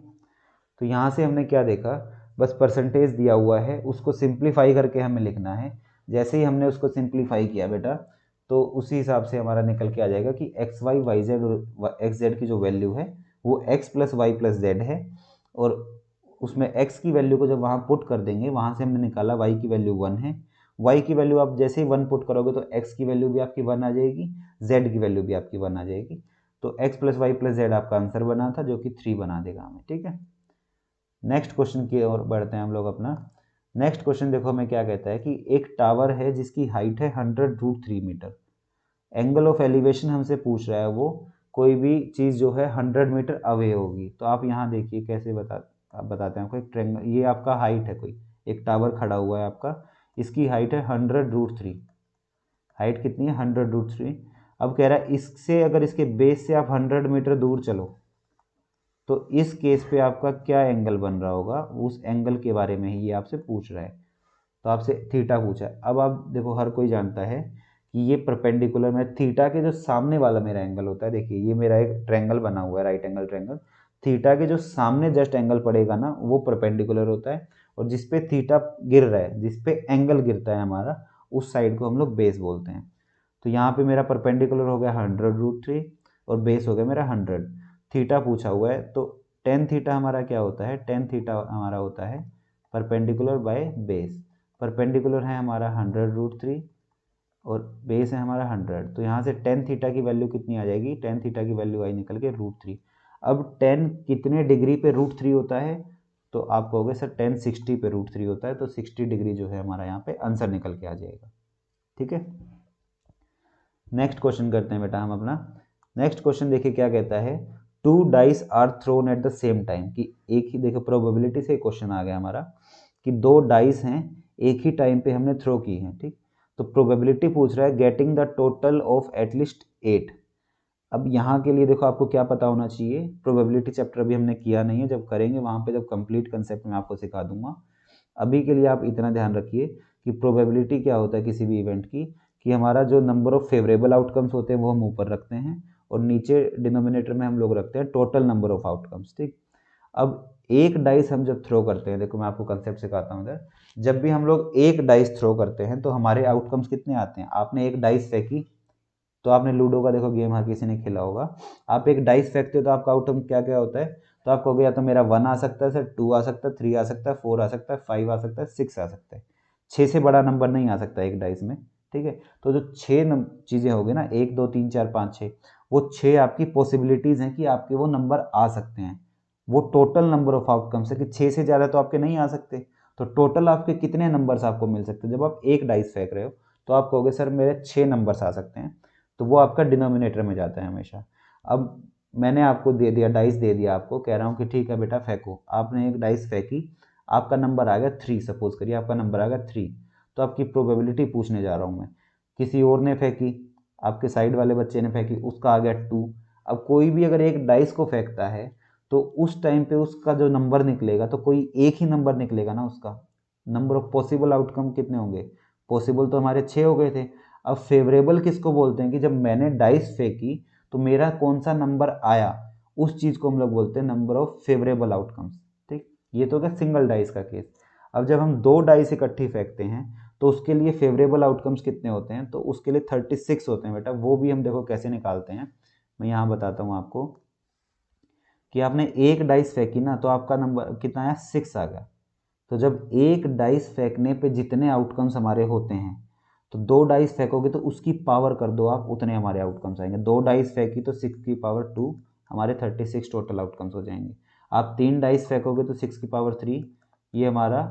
तो यहाँ से हमने क्या देखा, बस परसेंटेज दिया हुआ है उसको सिंप्लीफाई करके हमें लिखना है। जैसे ही हमने उसको सिंप्लीफाई किया बेटा तो उसी हिसाब से हमारा निकल के आ जाएगा कि एक्स वाई वाई जेड और एक्स जेड की जो वैल्यू है वो x plus y plus z है, और उसमें एक्स की वैल्यू को जब वहाँ पुट कर देंगे, वहाँ से हमने निकाला वाई की वैल्यू 1 है, वाई की वैल्यू आप जैसे ही 1 पुट करोगे तो एक्स की वैल्यू भी आपकी 1 आ जाएगी, जेड की वैल्यू भी आपकी 1 आ जाएगी, तो x plus y plus z आपका आंसर बना था जो कि 3 बना देगा हमें। ठीक है, नेक्स्ट क्वेश्चन की ओर बढ़ते हैं हम लोग अपना। नेक्स्ट क्वेश्चन देखो हमें क्या कहता है कि एक टावर है जिसकी हाइट है 100√3 मीटर, एंगल ऑफ एलिवेशन हमसे पूछ रहा है, वो कोई भी चीज़ जो है 100 मीटर अवे होगी। तो आप यहाँ देखिए कैसे बताते हैं आपको, एक ट्रेंगल, ये आपका हाइट है, कोई एक टावर खड़ा हुआ है आपका, इसकी हाइट है 100√3, हाइट कितनी है 100√3। अब कह रहा है इससे अगर इसके बेस से आप 100 मीटर दूर चलो तो इस केस पे आपका क्या एंगल बन रहा होगा, उस एंगल के बारे में ही ये आपसे पूछ रहा है। तो आपसे थीटा पूछा है। अब आप देखो हर कोई जानता है कि ये परपेंडिकुलर में थीटा के जो सामने वाला मेरा एंगल होता है, देखिए ये मेरा एक ट्रायंगल बना हुआ है, राइट एंगल ट्रायंगल, थीटा के जो सामने जस्ट एंगल पड़ेगा ना वो परपेंडिकुलर होता है, और जिस पे थीटा गिर रहा है, जिस पे एंगल गिरता है हमारा, उस साइड को हम लोग बेस बोलते हैं। तो यहाँ पे मेरा परपेंडिकुलर हो गया 100√3 और बेस हो गया मेरा 100। थीटा पूछा हुआ है तो टेन थीटा हमारा क्या होता है, टेन थीटा हमारा होता है परपेंडिकुलर बाय बेस। परपेंडिकुलर है हमारा 100√3 और बेस है हमारा 100, तो यहाँ से टेन थीटा की वैल्यू कितनी आ जाएगी, टेन थीटा की वैल्यू आई निकल के √3। अब टेन कितने डिग्री पे √3 होता है, तो आप कहोगे सर टेन 60 पे √3 होता है, तो 60 डिग्री जो है हमारा यहाँ पे आंसर निकल के आ जाएगा। ठीक है, नेक्स्ट क्वेश्चन करते हैं बेटा हम अपना। नेक्स्ट क्वेश्चन देखिए क्या कहता है, 2 dice are thrown at the same time, कि एक ही, देखो प्रोबेबिलिटी से क्वेश्चन आ गया हमारा कि 2 डाइस हैं एक ही टाइम पे हमने थ्रो की हैं, ठीक। तो प्रोबेबिलिटी पूछ रहा है getting the total of at least 8। अब यहाँ के लिए देखो आपको क्या पता होना चाहिए, प्रोबेबिलिटी चैप्टर अभी हमने किया नहीं है, जब करेंगे वहाँ पे जब कंप्लीट कंसेप्ट मैं आपको सिखा दूंगा। अभी के लिए आप इतना ध्यान रखिए कि प्रोबेबिलिटी क्या होता है किसी भी इवेंट की, कि हमारा जो नंबर ऑफ फेवरेबल आउटकम्स होते हैं वो हम ऊपर रखते हैं, और नीचे डिनोमिनेटर में हम लोग रखते हैं टोटल नंबर ऑफ आउटकम्स, ठीक। अब एक डाइस हम जब थ्रो करते हैं, देखो मैं आपको कंसेप्ट सिखाता हूँ इधर, जब भी हम लोग एक डाइस थ्रो करते हैं तो हमारे आउटकम्स कितने आते हैं। आपने एक डाइस फेंकी, तो आपने लूडो का देखो गेम हर किसी ने खेला होगा, आप एक डाइस फेंकते हो तो आपका आउटकम क्या क्या होता है, तो आप कहोगे या तो मेरा 1 आ सकता है सर, 2 आ सकता है, 3 आ सकता है, 4 आ सकता है, 5 आ सकता है, 6 आ सकता है। 6 से बड़ा नंबर नहीं आ सकता एक डाइस में, ठीक है। तो जो 6 चीज़ें हो गई ना, 1 2 3 4 5 6, वो 6 आपकी पॉसिबिलिटीज़ हैं कि आपके वो नंबर आ सकते हैं। वो टोटल नंबर ऑफ आउटकम्स है कि 6 से ज़्यादा तो आपके नहीं आ सकते। तो टोटल आपके कितने नंबर्स आपको मिल सकते हैं, जब आप एक डाइस फेंक रहे हो तो आप कहोगे सर मेरे 6 नंबर्स आ सकते हैं, तो वो आपका डिनोमिनेटर में जाता है हमेशा। अब मैंने आपको दे दिया, डाइस दे दिया आपको, कह रहा हूँ कि ठीक है बेटा फेंको, आपने एक डाइस फेंकी, आपका नंबर आ गया 3, सपोज करिए आपका नंबर आ गया 3, तो आपकी प्रोबेबिलिटी पूछने जा रहा हूँ मैं। किसी और ने फेंकी, आपके साइड वाले बच्चे ने फेंकी, उसका आ गया 2। अब कोई भी अगर एक डाइस को फेंकता है तो उस टाइम पे उसका जो नंबर निकलेगा तो कोई एक ही नंबर निकलेगा ना, उसका नंबर ऑफ पॉसिबल आउटकम कितने होंगे, पॉसिबल तो हमारे 6 हो गए थे। अब फेवरेबल किसको बोलते हैं, कि जब मैंने डाइस फेंकी तो मेरा कौन सा नंबर आया, उस चीज़ को हम लोग बोलते हैं नंबर ऑफ फेवरेबल आउटकम्स, ठीक। ये तो क्या सिंगल डाइस का केस। अब जब हम 2 डाइस इकट्ठी फेंकते हैं तो उसके लिए फेवरेबल आउटकम्स कितने होते हैं, तो उसके लिए 36 होते हैं बेटा। वो भी हम देखो कैसे निकालते हैं, मैं यहाँ बताता हूँ आपको, कि आपने एक डाइस फेंकी ना तो आपका नंबर कितना आया, 6 आ गया। तो जब एक डाइस फेंकने पे जितने आउटकम्स हमारे होते हैं, तो 2 डाइस फेंकोगे तो उसकी पावर कर दो आप, उतने हमारे आउटकम्स आएंगे। 2 डाइस फेंकी तो 6 की पावर 2, हमारे 36 टोटल आउटकम्स हो जाएंगे। आप 3 डाइस फेंकोगे तो 6 की पावर 3, ये हमारा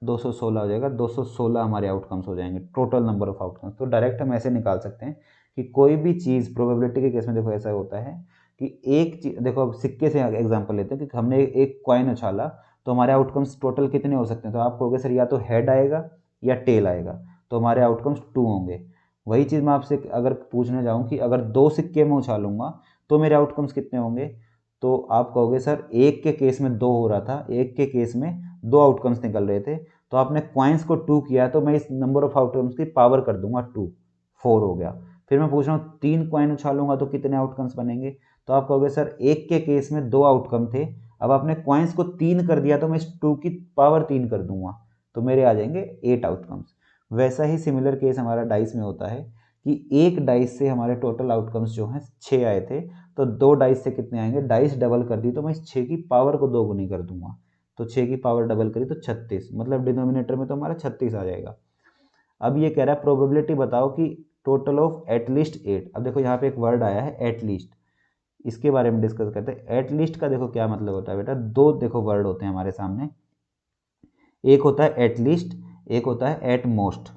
216 हो जाएगा। 216 हमारे आउटकम्स हो जाएंगे, टोटल नंबर ऑफ आउटकम्स। तो डायरेक्ट हम ऐसे निकाल सकते हैं कि कोई भी चीज़ प्रोबेबिलिटी के केस में देखो ऐसा होता है कि एक चीज, देखो अब सिक्के से एग्जांपल लेते हैं कि हमने एक कॉइन उछाला तो हमारे आउटकम्स टोटल कितने हो सकते हैं, तो आप कहोगे सर या तो हेड आएगा या टेल आएगा, तो हमारे आउटकम्स 2 होंगे। वही चीज़ मैं आपसे अगर पूछने जाऊँ कि अगर 2 सिक्के में उछालूंगा तो मेरे आउटकम्स कितने होंगे, तो आप कहोगे सर एक के केस में 2 हो रहा था, एक के केस में 2 आउटकम्स निकल रहे थे, तो आपने क्वाइंस को 2 किया तो मैं इस नंबर ऑफ आउटकम्स की पावर कर दूंगा 2, 4 हो गया। फिर मैं पूछ रहा हूँ 3 क्वाइन उछालूंगा तो कितने आउटकम्स बनेंगे, तो आप कहोगे सर एक के केस में 2 आउटकम थे, अब आपने क्वाइंस को 3 कर दिया तो मैं इस 2 की पावर 3 कर दूंगा, तो मेरे आ जाएंगे 8 आउटकम्स। वैसा ही सिमिलर केस हमारा डाइस में होता है कि एक डाइस से हमारे टोटल आउटकम्स जो हैं 6 आए थे, तो 2 डाइस से कितने आएंगे, डाइस डबल कर दी तो मैं इस 6 की पावर को 2 गुनी कर दूंगा, तो 6 की पावर डबल करी तो 36, मतलब डिनोमिनेटर में तो हमारा 36 आ जाएगा। अब ये कह रहा है प्रोबेबिलिटी बताओ कि टोटल ऑफ एटलीस्ट 8। अब देखो यहाँ पे एक वर्ड आया है एटलीस्ट, इसके बारे में डिस्कस करते हैं। एटलीस्ट का देखो क्या मतलब होता है बेटा, 2 देखो वर्ड होते हैं हमारे सामने, एक होता है एटलीस्ट, एक होता है एट मोस्ट।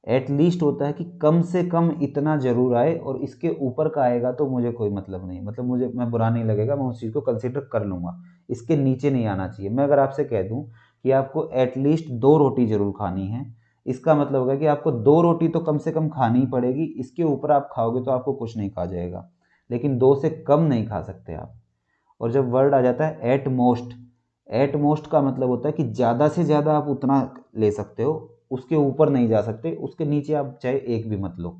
एटलीस्ट होता है कि कम से कम इतना जरूर आए, और इसके ऊपर का आएगा तो मुझे कोई मतलब नहीं, मतलब मुझे मैं बुरा नहीं लगेगा, मैं उस चीज़ को कंसिडर कर लूँगा, इसके नीचे नहीं आना चाहिए। मैं अगर आपसे कह दूँ कि आपको एटलीस्ट 2 रोटी जरूर खानी है, इसका मतलब होगा कि आपको 2 रोटी तो कम से कम खानी ही पड़ेगी, इसके ऊपर आप खाओगे तो आपको कुछ नहीं खा जाएगा, लेकिन 2 से कम नहीं खा सकते आप। और जब वर्ड आ जाता है एट मोस्ट, एट मोस्ट का मतलब होता है कि ज़्यादा से ज़्यादा आप उतना ले सकते हो, उसके ऊपर नहीं जा सकते, उसके नीचे आप चाहे एक भी मत लो।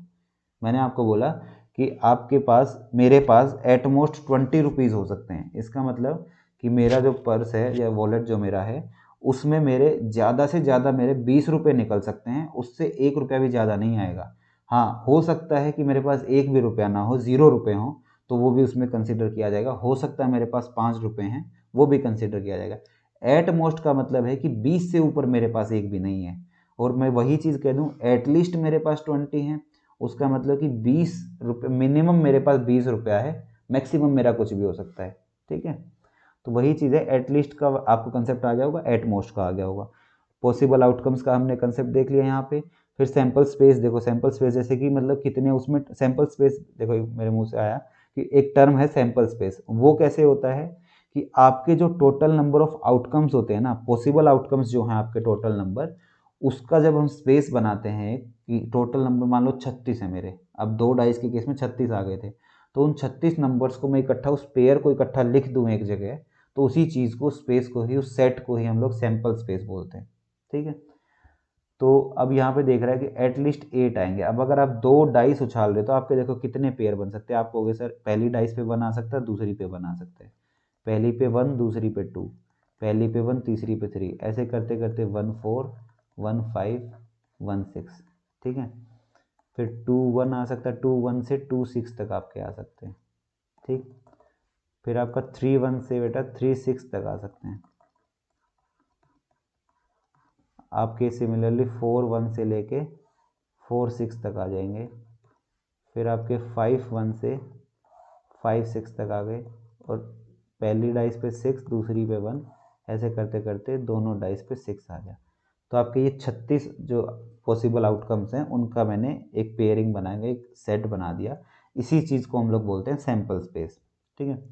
मैंने आपको बोला कि आपके पास मेरे पास एट मोस्ट 20 रुपीज़ हो सकते हैं। इसका मतलब कि मेरा जो पर्स है या वॉलेट जो मेरा है उसमें मेरे ज़्यादा से ज़्यादा मेरे 20 रुपये निकल सकते हैं, उससे 1 रुपया भी ज़्यादा नहीं आएगा। हाँ, हो सकता है कि मेरे पास 1 भी रुपया ना हो, 0 रुपये हों, तो वो भी उसमें कंसिडर किया जाएगा। हो सकता है मेरे पास 5 रुपये हैं, वो भी कंसिडर किया जाएगा। एट मोस्ट का मतलब है कि 20 से ऊपर मेरे पास एक भी नहीं है। और मैं वही चीज़ कह दूँ, एटलीस्ट मेरे पास 20 हैं, उसका मतलब कि 20 रुपये मिनिमम मेरे पास 20 रुपया है, मैक्सिमम मेरा कुछ भी हो सकता है। ठीक है, तो वही चीज़ है, एटलीस्ट का आपको कंसेप्ट आ गया होगा, एट मोस्ट का आ गया होगा। पॉसिबल आउटकम्स का हमने कंसेप्ट देख लिया यहाँ पे। फिर सैम्पल स्पेस देखो, सैम्पल स्पेस जैसे कि मतलब कितने उसमें सैम्पल स्पेस, देखो मेरे मुंह से आया कि एक टर्म है सैम्पल स्पेस। वो कैसे होता है कि आपके जो टोटल नंबर ऑफ आउटकम्स होते हैं ना, पॉसिबल आउटकम्स जो हैं आपके टोटल नंबर, उसका जब हम स्पेस बनाते हैं कि टोटल नंबर मान लो 36 है मेरे, अब 2 डाइस के केस में 36 आ गए थे, तो उन 36 नंबर्स को मैं इकट्ठा उस पेयर को इकट्ठा लिख दूँ एक जगह, तो उसी चीज़ को, स्पेस को ही, उस सेट को ही हम लोग सैम्पल स्पेस बोलते हैं। ठीक है, तो अब यहाँ पे देख रहा है कि एटलीस्ट 8 आएंगे। अब अगर आप 2 डाइस उछाल रहे तो आपके देखो कितने पेयर बन सकते हैं। आप कहोगे सर पहली डाइस पे बना सकता है, दूसरी पे बना सकते हैं, पहली पे 1, दूसरी पे 2, पहली पे 1, तीसरी पे 3, ऐसे करते करते 1 4 1 5 1 6। ठीक है, फिर 2 1 आ सकता है, 2 1 से 2 6 तक आपके आ सकते हैं। ठीक, फिर आपका 3 1 से बेटा 3 6 तक आ सकते हैं आपके। सिमिलरली 4 1 से लेके 4 6 तक आ जाएंगे। फिर आपके 5 1 से 5 6 तक आ गए, और पहली डाइस पे 6, दूसरी पे 1, ऐसे करते करते दोनों डाइस पे 6 आ गया। तो आपके ये 36 जो पॉसिबल आउटकम्स हैं उनका मैंने एक पेयरिंग बनाया, एक सेट बना दिया। इसी चीज़ को हम लोग बोलते हैं सैम्पल स्पेस। ठीक है,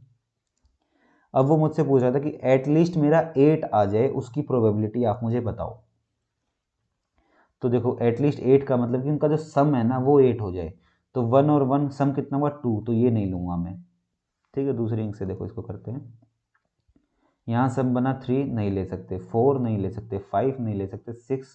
अब वो मुझसे पूछ रहा था कि एटलीस्ट मेरा 8 आ जाए, उसकी प्रोबेबिलिटी आप मुझे बताओ। तो देखो एटलीस्ट 8 का मतलब कि उनका जो सम है ना वो 8 हो जाए। तो 1 और 1 सम कितना हुआ 2, तो ये नहीं लूँगा मैं। ठीक है, दूसरी इंक से देखो इसको करते हैं। यहाँ सम बना 3 नहीं ले सकते, 4 नहीं ले सकते, 5 नहीं ले सकते, 6,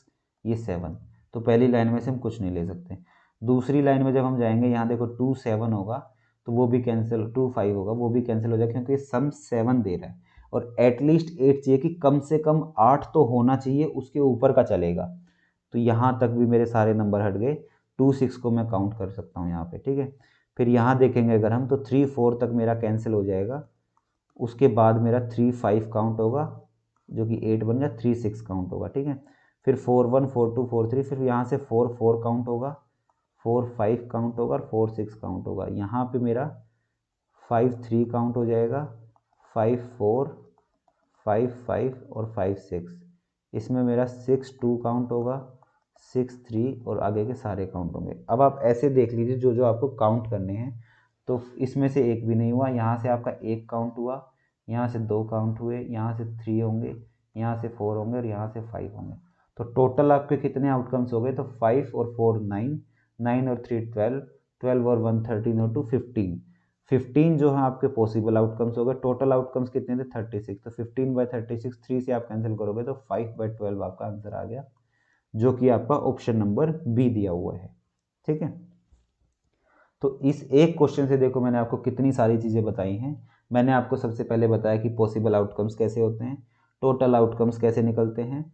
ये 7। तो पहली लाइन में से हम कुछ नहीं ले सकते। दूसरी लाइन में जब हम जाएंगे, यहाँ देखो 2 7 होगा, तो वो भी कैंसिल, 2 5 होगा, वो भी कैंसिल हो जाएगा, क्योंकि सम 7 दे रहा है। और एटलीस्ट 8 चाहिए कि कम से कम 8 तो होना चाहिए, उसके ऊपर का चलेगा। तो यहाँ तक भी मेरे सारे नंबर हट गए। 2 6 को मैं काउंट कर सकता हूँ यहाँ पे। ठीक है, फिर यहाँ देखेंगे अगर हम, तो 3 4 तक मेरा कैंसिल हो जाएगा। उसके बाद मेरा 3 5 काउंट होगा, जो कि 8 बन गया, 3 6 काउंट होगा। ठीक है, फिर 4 1 4 2 4 3, फिर यहाँ से 4 4 काउंट होगा, 4 5 काउंट होगा, और 4 6 काउंट होगा। यहाँ पे मेरा 5 3 काउंट हो जाएगा, 5 4 5 5 और 5 6। इसमें मेरा 6 2 काउंट होगा, 6 3, और आगे के सारे काउंट होंगे। अब आप ऐसे देख लीजिए जो जो आपको काउंट करने हैं, तो इसमें से एक भी नहीं हुआ। यहाँ से आपका 1 काउंट हुआ, यहाँ से 2 काउंट हुए, यहाँ से 3 होंगे, यहाँ से 4 होंगे, और यहाँ से 5 होंगे। तो टोटल आपके कितने आउटकम्स हो गए? तो 5 और 4 9, 9 और 3 12, 12 और 1 13 और 2 15। 15 जो है आपके पॉसिबल आउटकम्स हो गए। टोटल आउटकम्स कितने थे? 36। तो 15/36, 3 से आप कैंसिल करोगे तो 5/12 आपका आंसर आ गया, जो कि आपका ऑप्शन नंबर बी दिया हुआ है। ठीक है, तो इस एक क्वेश्चन से देखो मैंने आपको कितनी सारी चीज़ें बताई हैं। मैंने आपको सबसे पहले बताया कि पॉसिबल आउटकम्स कैसे होते हैं, टोटल आउटकम्स कैसे निकलते हैं,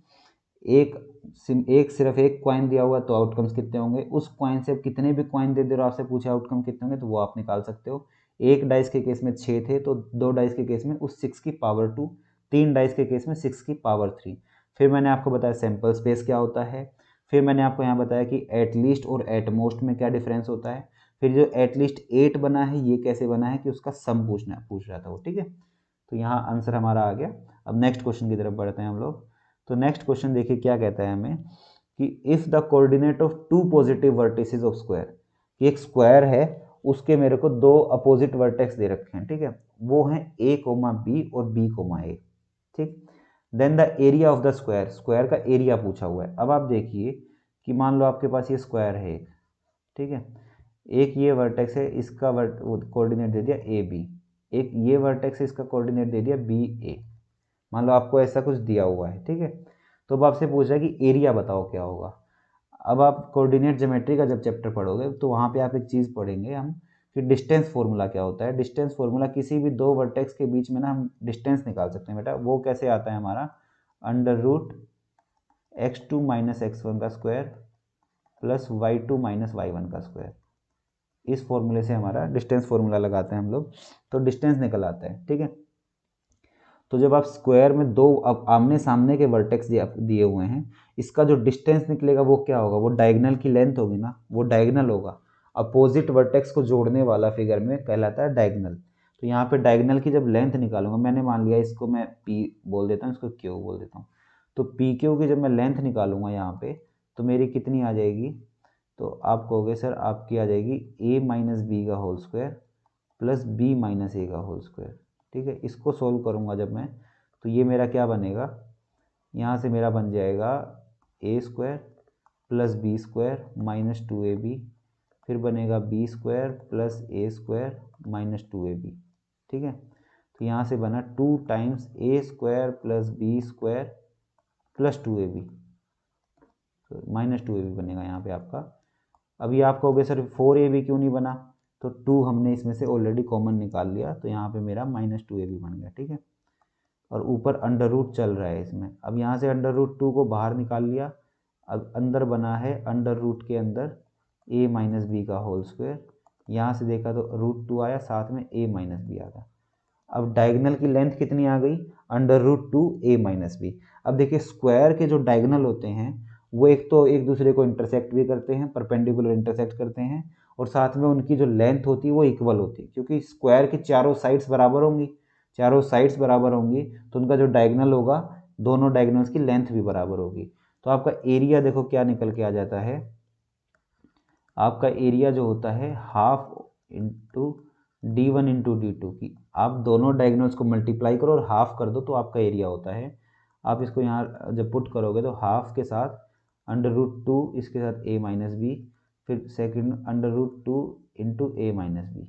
सिर्फ एक कॉइन दिया हुआ तो आउटकम्स कितने होंगे, उस कॉइन से कितने भी कॉइन दे दे और आपसे पूछे आउटकम कितने होंगे तो वो आप निकाल सकते हो। एक डाइस के केस में 6 थे, तो 2 डाइस के केस में उस 6 की पावर 2, 3 डाइस के केस में 6 की पावर 3। फिर मैंने आपको बताया सैम्पल स्पेस क्या होता है। फिर मैंने आपको यहाँ बताया कि एटलीस्ट और एटमोस्ट में क्या डिफरेंस होता है। फिर जो एटलीस्ट 8 बना है ये कैसे बना है, कि उसका सम पूछ रहा था वो। ठीक है, तो यहाँ आंसर हमारा आ गया। अब नेक्स्ट क्वेश्चन की तरफ बढ़ते हैं हम लोग। तो नेक्स्ट क्वेश्चन देखिए क्या कहता है हमें, कि if the coordinate of 2 positive vertices of square, कि एक स्क्वायर है उसके मेरे को 2 अपोजिट वर्टेक्स दे रखे हैं। ठीक है, वो हैं a, b और b, a। ठीक, then the area of the square, square का एरिया पूछा हुआ है। अब आप देखिए कि मान लो आपके पास ये स्क्वायर है एक, ठीक है, एक ये वर्टेक्स है, इसका कोऑर्डिनेट दे दिया ए बी, एक ये वर्टेक्स है, इसका कोऑर्डिनेट दे दिया बी ए। मान लो आपको ऐसा कुछ दिया हुआ है। ठीक है, तो अब आपसे पूछ रहा है कि एरिया बताओ क्या होगा। अब आप कोऑर्डिनेट ज्योमेट्री का जब चैप्टर पढ़ोगे तो वहाँ पे आप एक चीज़ पढ़ेंगे हम, कि डिस्टेंस फॉर्मूला क्या होता है। डिस्टेंस फॉर्मूला किसी भी दो वर्टेक्स के बीच में ना हम डिस्टेंस निकाल सकते हैं बेटा। वो कैसे आता है हमारा, under root x2 minus x1 का square plus y2 minus y1 का स्क्वायर। इस फॉर्मूले से हमारा डिस्टेंस फॉर्मूला लगाते हैं हम लोग, तो डिस्टेंस निकल आता है। ठीक है, तो जब आप स्क्वायर में दो अब आमने सामने के वर्टेक्स दिए हुए हैं, इसका जो डिस्टेंस निकलेगा वो क्या होगा, वो डायगोनल की लेंथ होगी ना, वो डायगोनल होगा। अपोजिट वर्टेक्स को जोड़ने वाला फिगर में कहलाता है डायगोनल। तो यहाँ पे डायगोनल की जब लेंथ निकालूंगा, मैंने मान लिया इसको मैं पी बोल देता हूँ, इसको क्यू बोल देता हूँ। तो पी क्यू की जब मैं लेंथ निकालूंगा यहाँ पे, तो मेरी कितनी आ जाएगी, तो आप कहोगे सर आपकी आ जाएगी a माइनस बी का whole square plus B minus A का होल स्क्वायर। ठीक है, इसको सोल्व करूँगा जब मैं, तो ये मेरा क्या बनेगा, यहाँ से मेरा बन जाएगा A square plus B square minus 2ab, फिर बनेगा B square plus A square minus 2ab। ठीक है, तो यहाँ से बना 2 times A square plus B square plus 2ab, तो माइनस 2ab बनेगा यहाँ पे आपका। अभी आप कहोगे सर 4ab क्यों नहीं बना, तो 2 हमने इसमें से ऑलरेडी कॉमन निकाल लिया, तो यहाँ पे मेरा माइनस 2ab बन गया। ठीक है, और ऊपर अंडर रूट चल रहा है इसमें, अब यहाँ से अंडर रूट 2 को बाहर निकाल लिया, अब अंदर बना है अंडर रूट के अंदर a माइनस बी का होल स्क्वायर। यहाँ से देखा तो रूट 2 आया, साथ में a माइनस बी आ गया। अब डायगोनल की लेंथ कितनी आ गई, under root 2 a minus b. अब देखिए स्क्वायर के जो डायगोनल होते हैं वो एक तो एक दूसरे को इंटरसेक्ट भी करते हैं, परपेंडिकुलर इंटरसेक्ट करते हैं, और साथ में उनकी जो लेंथ होती है वो इक्वल होती है, क्योंकि स्क्वायर की चारों साइड्स बराबर होंगी, चारों साइड्स बराबर होंगी तो उनका जो डायगोनल होगा, दोनों डायगोनल्स की लेंथ भी बराबर होगी। तो आपका एरिया देखो क्या निकल के आ जाता है, आपका एरिया जो होता है half into d1 into d2 की, आप दोनों डायगोनल्स को मल्टीप्लाई करो और हाफ कर दो तो आपका एरिया होता है। आप इसको यहाँ जब पुट करोगे तो हाफ के साथ अंडर रूट 2, इसके साथ a माइनस बी, फिर सेकंड अंडर रूट 2 इंटू ए माइनस बी।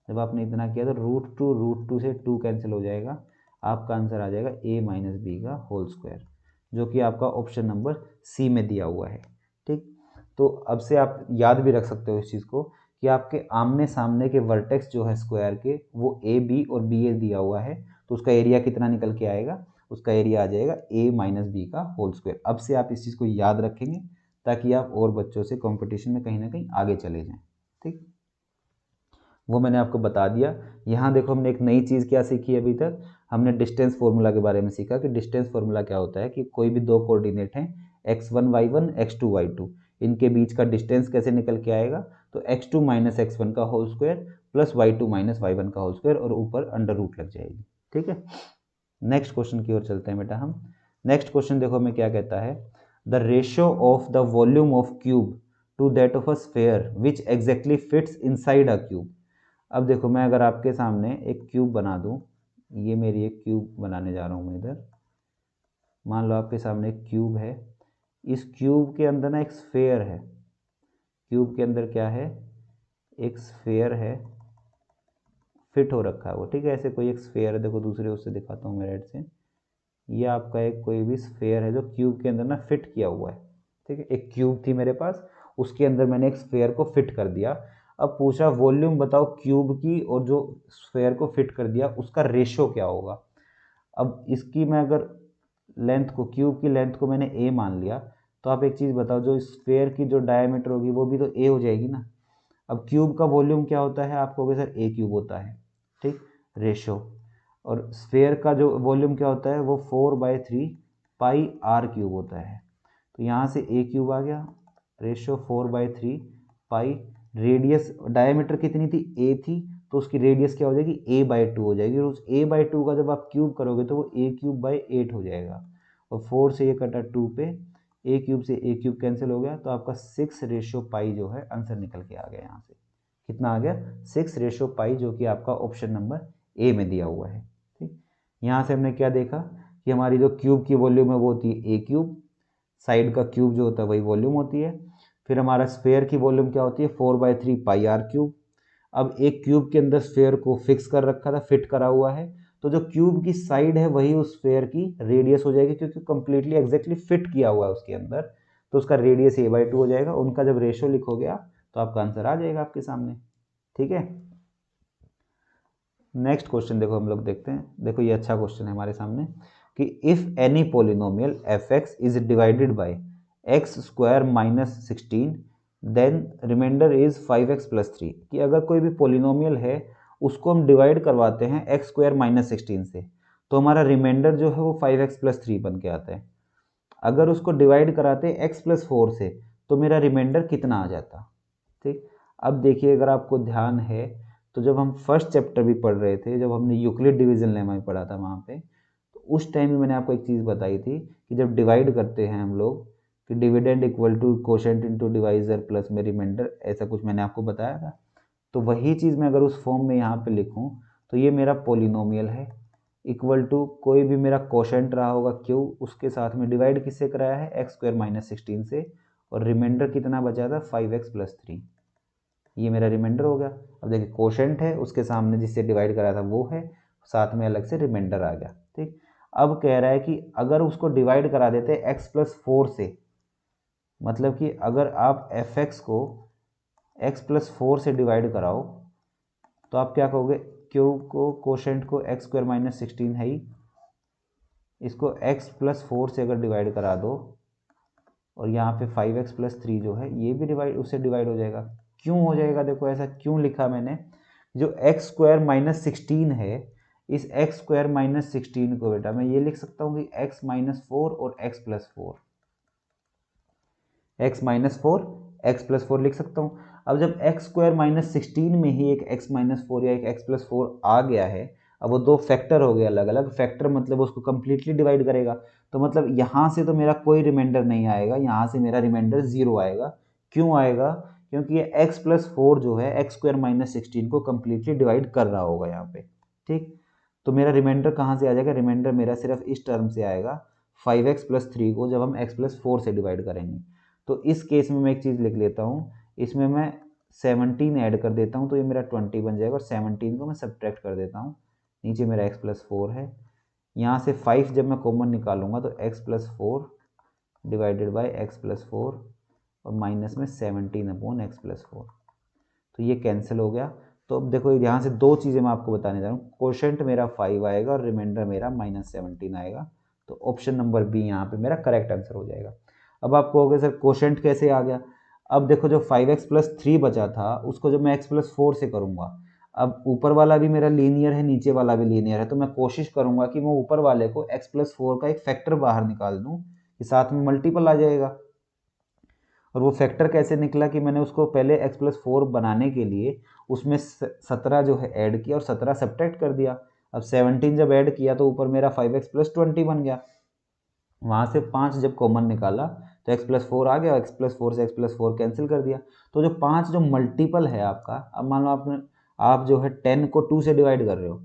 जब आपने इतना किया तो रूट टू से 2 कैंसिल हो जाएगा, आपका आंसर आ जाएगा a माइनस बी का होल स्क्वायर, जो कि आपका ऑप्शन नंबर सी में दिया हुआ है। ठीक, तो अब से आप याद भी रख सकते हो इस चीज़ को कि आपके आमने सामने के वर्टेक्स जो है स्क्वायर के, वो ए बी और बी ए दिया हुआ है, तो उसका एरिया कितना निकल के आएगा, उसका एरिया आ जाएगा a माइनस बी का होल स्क्वायर। अब से आप इस चीज़ को याद रखेंगे ताकि आप और बच्चों से कंपटीशन में कहीं ना कहीं आगे चले जाएं। ठीक, वो मैंने आपको बता दिया। यहाँ देखो हमने एक नई चीज़ क्या सीखी अभी तक, हमने डिस्टेंस फॉर्मूला के बारे में सीखा कि डिस्टेंस फॉर्मूला क्या होता है, कि कोई भी दो कोऑर्डिनेट हैं x1 y1 x2 y2, इनके बीच का डिस्टेंस कैसे निकल के आएगा, तो x2 माइनस x1 का whole square plus y2 minus y1 का होल स्क्वायर, और ऊपर अंडर रूट लग जाएगी। ठीक है, नेक्स्ट क्वेश्चन की ओर चलते हैं बेटा हम। नेक्स्ट क्वेश्चन देखो हमें क्या कहता है, the ratio of the volume of cube two that of a sphere which exactly fits inside a cube. अब देखो मैं अगर आपके सामने एक क्यूब बना दूं, ये मेरी एक क्यूब बनाने जा रहा हूँ मैं इधर, मान लो आपके सामने एक क्यूब है, इस क्यूब के अंदर ना एक स्फेयर है, क्यूब के अंदर क्या है, एक स्फेयर है, फिट हो रखा है वो। ठीक है, ऐसे कोई एक स्फेयर है, देखो दूसरे उससे दिखाता हूँ मैं राइट से, ये आपका एक कोई भी स्फेयर है जो क्यूब के अंदर ना फिट किया हुआ है। ठीक है, एक क्यूब थी मेरे पास, उसके अंदर मैंने एक स्फेयर को फिट कर दिया। अब पूछा वॉल्यूम बताओ क्यूब की, और जो स्फेयर को फिट कर दिया उसका रेशियो क्या होगा। अब इसकी मैं अगर लेंथ को, क्यूब की लेंथ को मैंने a मान लिया, तो आप एक चीज़ बताओ, जो स्फेयर की जो डायमीटर होगी वो भी तो a हो जाएगी ना। अब क्यूब का वॉल्यूम क्या होता है, आप कहोगे सर a क्यूब होता है। ठीक, रेशो, और स्फेयर का जो वॉल्यूम क्या होता है वो 4/3 पाई आर क्यूब होता है। तो यहाँ से a क्यूब आ गया, रेशो 4/3 पाई, रेडियस डायमीटर कितनी थी, a थी, तो उसकी रेडियस क्या हो जाएगी, a/2 हो जाएगी, और उस a/2 का जब आप क्यूब करोगे तो वो a³/8 हो जाएगा, और 4 से ये कटा 2 पे, a क्यूब से a क्यूब कैंसिल हो गया, तो आपका 6/पाई जो है आंसर निकल के आ गया। यहाँ से कितना आ गया, 6/पाई, जो कि आपका ऑप्शन नंबर ए में दिया हुआ है। ठीक, यहाँ से हमने क्या देखा कि हमारी जो क्यूब की वॉल्यूम है वो होती है a क्यूब, साइड का क्यूब जो होता है वही वॉल्यूम होती है। फिर हमारा स्फेयर की वॉल्यूम क्या होती है, 4/3 पाई आर क्यूब। अब एक क्यूब के अंदर स्फेयर को फिक्स कर रखा था, फिट करा हुआ है, तो जो क्यूब की साइड है वही उस स्फेयर की रेडियस हो जाएगी, क्योंकि कंप्लीटली एग्जैक्टली फिट किया हुआ है उसके अंदर, तो उसका रेडियस a/2 हो जाएगा। उनका जब रेशियो लिखोगे आप तो आपका आंसर आ जाएगा आपके सामने। ठीक है। नेक्स्ट क्वेश्चन देखो हम लोग देखते हैं। देखो ये अच्छा क्वेश्चन है हमारे सामने कि if any polynomial f x is divided by x square minus 16 then remainder is 5x plus 3। कि अगर कोई भी पोलिनोमियल है उसको हम डिवाइड करवाते हैं एक्स स्क्वायर माइनस 16 से, तो हमारा रिमाइंडर जो है वो 5x प्लस 3 बन के आता है। अगर उसको डिवाइड कराते x प्लस 4 से तो मेरा रिमाइंडर कितना आ जाता। ठीक, अब देखिए अगर आपको ध्यान है तो जब हम फर्स्ट चैप्टर भी पढ़ रहे थे, जब हमने यूक्लिड डिवीजन लेमा में पढ़ा था वहाँ पे, तो उस टाइम में मैंने आपको एक चीज़ बताई थी कि जब डिवाइड करते हैं हम लोग कि dividend equal to quotient into divisor plus में रिमाइंडर, ऐसा कुछ मैंने आपको बताया था। तो वही चीज़ मैं अगर उस फॉर्म में यहाँ पे लिखूँ तो ये मेरा पोलिनोमियल है इक्वल टू कोई भी मेरा कोशेंट रहा होगा क्यू, उसके साथ में डिवाइड किससे कराया है एक्स स्क्वायर माइनस 16 से, और रिमाइंडर कितना बचा था 5x प्लस 3। ये मेरा रिमाइंडर हो गया। अब देखिए कोशेंट है उसके सामने जिससे डिवाइड कराया था वो है, साथ में अलग से रिमाइंडर आ गया। ठीक, अब कह रहा है कि अगर उसको डिवाइड करा देते x प्लस 4 से, मतलब कि अगर आप एफ एक्स को x प्लस 4 से डिवाइड कराओ तो आप क्या कहोगे, क्यू को कोशेंट को एक्स स्क्वायर माइनस 16 है ही, इसको x प्लस 4 से अगर डिवाइड करा दो और यहाँ पे 5x प्लस 3 जो है ये भी डिवाइड उससे डिवाइड हो जाएगा। क्यों हो जाएगा, देखो ऐसा क्यों लिखा मैंने, जो एक्स स्क्वायर माइनस 16 है, इस एक्स स्क्वायर माइनस 16 को बेटा मैं ये लिख सकता हूँ कि x माइनस 4 और x plus 4, x minus 4 x plus 4 लिख सकता हूँ। अब जब एक्स स्क्वायर माइनस 16 में ही एक x माइनस 4 या एक x प्लस 4 आ गया है, अब वो दो फैक्टर हो गए अलग अलग, फैक्टर मतलब उसको कंप्लीटली डिवाइड करेगा, तो मतलब यहाँ से तो मेरा कोई रिमाइंडर नहीं आएगा, यहाँ से मेरा रिमाइंडर 0 आएगा। क्यों आएगा, क्योंकि ये x प्लस 4 जो है एक्स स्क्वायर माइनस 16 को कंप्लीटली डिवाइड कर रहा होगा यहाँ पे। ठीक, तो मेरा रिमाइंडर कहाँ से आ जाएगा, रिमाइंडर मेरा सिर्फ इस टर्म से आएगा 5x प्लस 3 को जब हम x प्लस 4 से डिवाइड करेंगे। तो इस केस में मैं एक चीज़ लिख लेता हूँ, इसमें मैं 17 ऐड कर देता हूँ तो ये मेरा 20 बन जाएगा, और 17 को मैं सब्ट्रैक्ट कर देता हूँ, नीचे मेरा x प्लस 4 है, यहाँ से 5 जब मैं कॉमन निकालूंगा तो x plus 4 divided by x plus 4 और माइनस में 17 अपॉन एक्स प्लस 4, तो ये कैंसिल हो गया। तो अब देखो यहाँ से दो चीज़ें मैं आपको बताने जा रहा हूँ, कोशेंट मेरा 5 आएगा और रिमाइंडर मेरा माइनस 17 आएगा, तो ऑप्शन नंबर बी यहाँ पे मेरा करेक्ट आंसर हो जाएगा। अब आप कहोगे सर कोशेंट कैसे आ गया, अब देखो जो 5x प्लस 3 बचा था उसको जब मैं x प्लस 4 से करूँगा, अब ऊपर वाला भी मेरा लीनियर है नीचे वाला भी लीनियर है, तो मैं कोशिश करूँगा कि मैं ऊपर वाले को x प्लस 4 का एक फैक्टर बाहर निकाल दूँ कि साथ में मल्टीपल आ जाएगा। और वो फैक्टर कैसे निकला कि मैंने उसको पहले x प्लस 4 बनाने के लिए उसमें 17 जो है ऐड किया और 17 सब्ट्रैक्ट कर दिया। अब 17 जब ऐड किया तो ऊपर मेरा 5x प्लस 20 बन गया, वहाँ से 5 जब कॉमन निकाला तो x प्लस 4 आ गया, x प्लस 4 से x प्लस 4 कैंसिल कर दिया। तो जो 5 जो मल्टीपल है आपका, अब मान लो आप जो है 10 को 2 से डिवाइड कर रहे हो,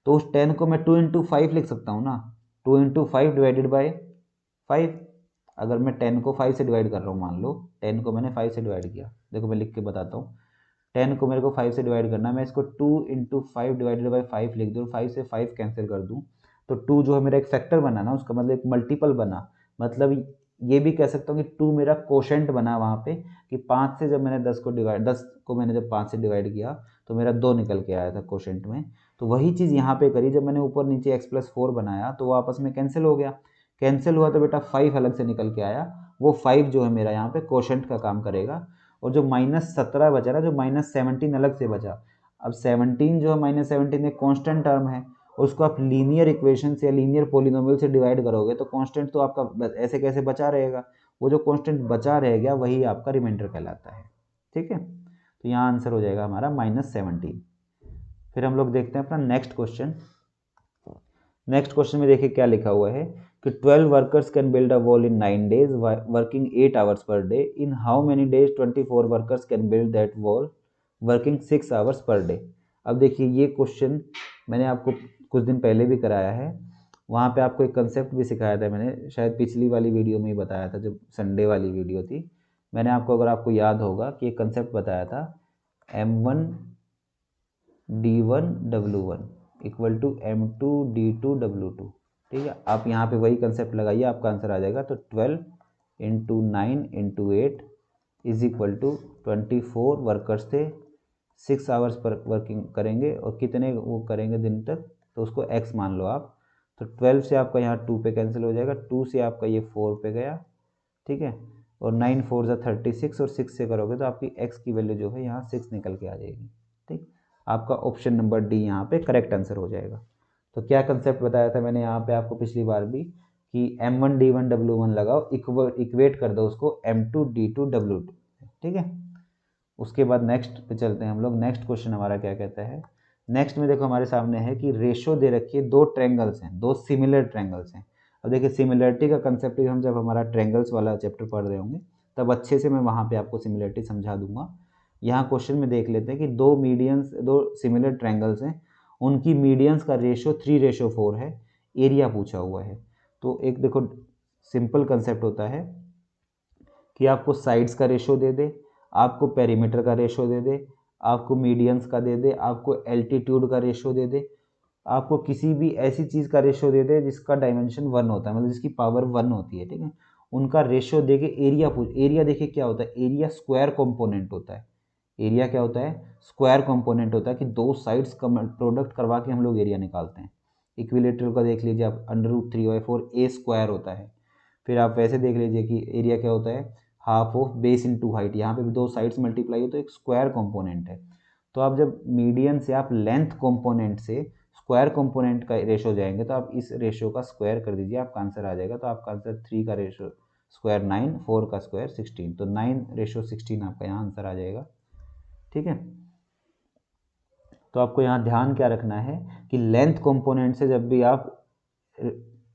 तो उस 10 को मैं 2 इंटू 5 लिख सकता हूँ ना, 2 इंटू 5 डिवाइडेड बाई 5। अगर मैं 10 को 5 से डिवाइड कर रहा हूँ, मान लो 10 को मैंने 5 से डिवाइड किया, देखो मैं लिख के बताता हूँ, 10 को मेरे को 5 से डिवाइड करना है, मैं इसको 2 इंटू 5 डिवाइडेड बाई 5 लिख दूँ, 5 से 5 कैंसिल कर दूँ, तो 2 जो है मेरा एक फैक्टर बना ना, उसका मतलब एक मल्टीपल बना, मतलब ये भी कह सकता हूँ कि 2 मेरा कोशेंट बना वहाँ पे, कि 5 से जब मैंने 10 को मैंने जब 5 से डिवाइड किया तो मेरा 2 निकल के आया था कोशेंट में। तो वही चीज़ यहाँ पे करी, जब मैंने ऊपर नीचे x प्लस 4 बनाया तो वो आपस में कैंसिल हो गया, कैंसिल हुआ तो बेटा 5 अलग से निकल के आया, वो 5 जो है मेरा यहाँ पे कोशेंट का काम करेगा। और जो माइनस 17 बचा ना, जो माइनस 17 अलग से बचा, अब 17 जो है माइनस 17 एक कॉन्स्टेंट टर्म है, उसको आप लीनियर इक्वेशन से या लीनियर पोलिनोमियल से डिवाइड करोगे तो कांस्टेंट तो आपका ऐसे कैसे बचा रहेगा, वो जो कांस्टेंट बचा रह गया वही आपका रिमाइंडर कहलाता है। ठीक है, तो यहाँ आंसर हो जाएगा हमारा -17। फिर हम लोग देखते हैं अपना नेक्स्ट क्वेश्चन। नेक्स्ट क्वेश्चन में देखिए क्या लिखा हुआ है कि 12 workers can build a wall in 9 days working 8 hours per day, in how many days 24 workers can build that wall working 6 hours per day. अब देखिए ये क्वेश्चन मैंने आपको कुछ दिन पहले भी कराया है, वहाँ पे आपको एक कंसेप्ट भी सिखाया था मैंने, शायद पिछली वाली वीडियो में ही बताया था, जब संडे वाली वीडियो थी, मैंने आपको अगर आपको याद होगा कि एक कंसेप्ट बताया था M1 D1 W1 equal to M2 D2 W2। ठीक है, आप यहाँ पे वही कंसेप्ट लगाइए, आपका आंसर आ जाएगा। तो 12 into 9 into 8 is equal to 24 workers थे, 6 आवर्स पर वर्किंग करेंगे और कितने वो करेंगे दिन तक, तो उसको x मान लो आप। तो 12 से आपका यहाँ 2 पे कैंसिल हो जाएगा, 2 से आपका ये 4 पे गया, ठीक है, और 9 4 जा 36 और 6 से करोगे तो आपकी x की वैल्यू जो है यहाँ 6 निकल के आ जाएगी। ठीक, आपका ऑप्शन नंबर डी यहाँ पे करेक्ट आंसर हो जाएगा। तो क्या कंसेप्ट बताया था मैंने यहाँ पे आपको पिछली बार भी, कि M1 D1 W1 लगाओ, इक्वेट कर दो उसको M2 D2 W2, ठीक है। उसके बाद नेक्स्ट पे चलते हैं हम लोग। नेक्स्ट क्वेश्चन हमारा क्या कहता है, नेक्स्ट में देखो हमारे सामने है कि रेशो दे रखी है, दो ट्रेंगल्स हैं, दो सिमिलर ट्रेंगल्स हैं। अब देखिए सिमिलरिटी का कंसेप्ट भी हम जब हमारा ट्रेंगल्स वाला चैप्टर पढ़ रहे होंगे तब अच्छे से मैं वहाँ पे आपको सिमिलरिटी समझा दूंगा। यहाँ क्वेश्चन में देख लेते हैं कि दो मीडियंस, दो सिमिलर ट्रेंगल्स हैं, उनकी मीडियंस का रेशो 3:4 है, एरिया पूछा हुआ है। तो एक देखो सिंपल कंसेप्ट होता है कि आपको साइड्स का रेशो दे दे, आपको पेरीमीटर का रेशो दे दे, आपको मीडियंस का दे दे, आपको एल्टीट्यूड का रेशो दे दे, आपको किसी भी ऐसी चीज़ का रेशो दे दे जिसका डायमेंशन 1 होता है, मतलब जिसकी पावर 1 होती है, ठीक है, उनका रेशो दे के एरिया पूछ। एरिया देखिए क्या होता है, एरिया स्क्वायर कंपोनेंट होता है। एरिया क्या होता है, स्क्वायर कंपोनेंट होता है, कि दो साइड्स का प्रोडक्ट करवा के हम लोग एरिया निकालते हैं। इक्विलेटरल का देख लीजिए आप, √3/4 ए स्क्वायर होता है। फिर आप वैसे देख लीजिए कि एरिया क्या होता है, half of base into height, यहाँ पे भी दो साइड्स मल्टीप्लाई हो तो एक स्क्वायर कंपोनेंट है। तो आप जब मीडियन से आप लेंथ कंपोनेंट से स्क्वायर कंपोनेंट का रेशो जाएंगे तो आप इस रेशो का स्क्वायर कर दीजिए, आपका आंसर आ जाएगा। तो आपका आंसर 3 का रेशो स्क्वायर 9, 4 का स्क्वायर 16, तो 9:16 आपका यहाँ आंसर आ जाएगा, ठीक है। तो आपको यहाँ ध्यान क्या रखना है कि लेंथ कंपोनेंट से जब भी आप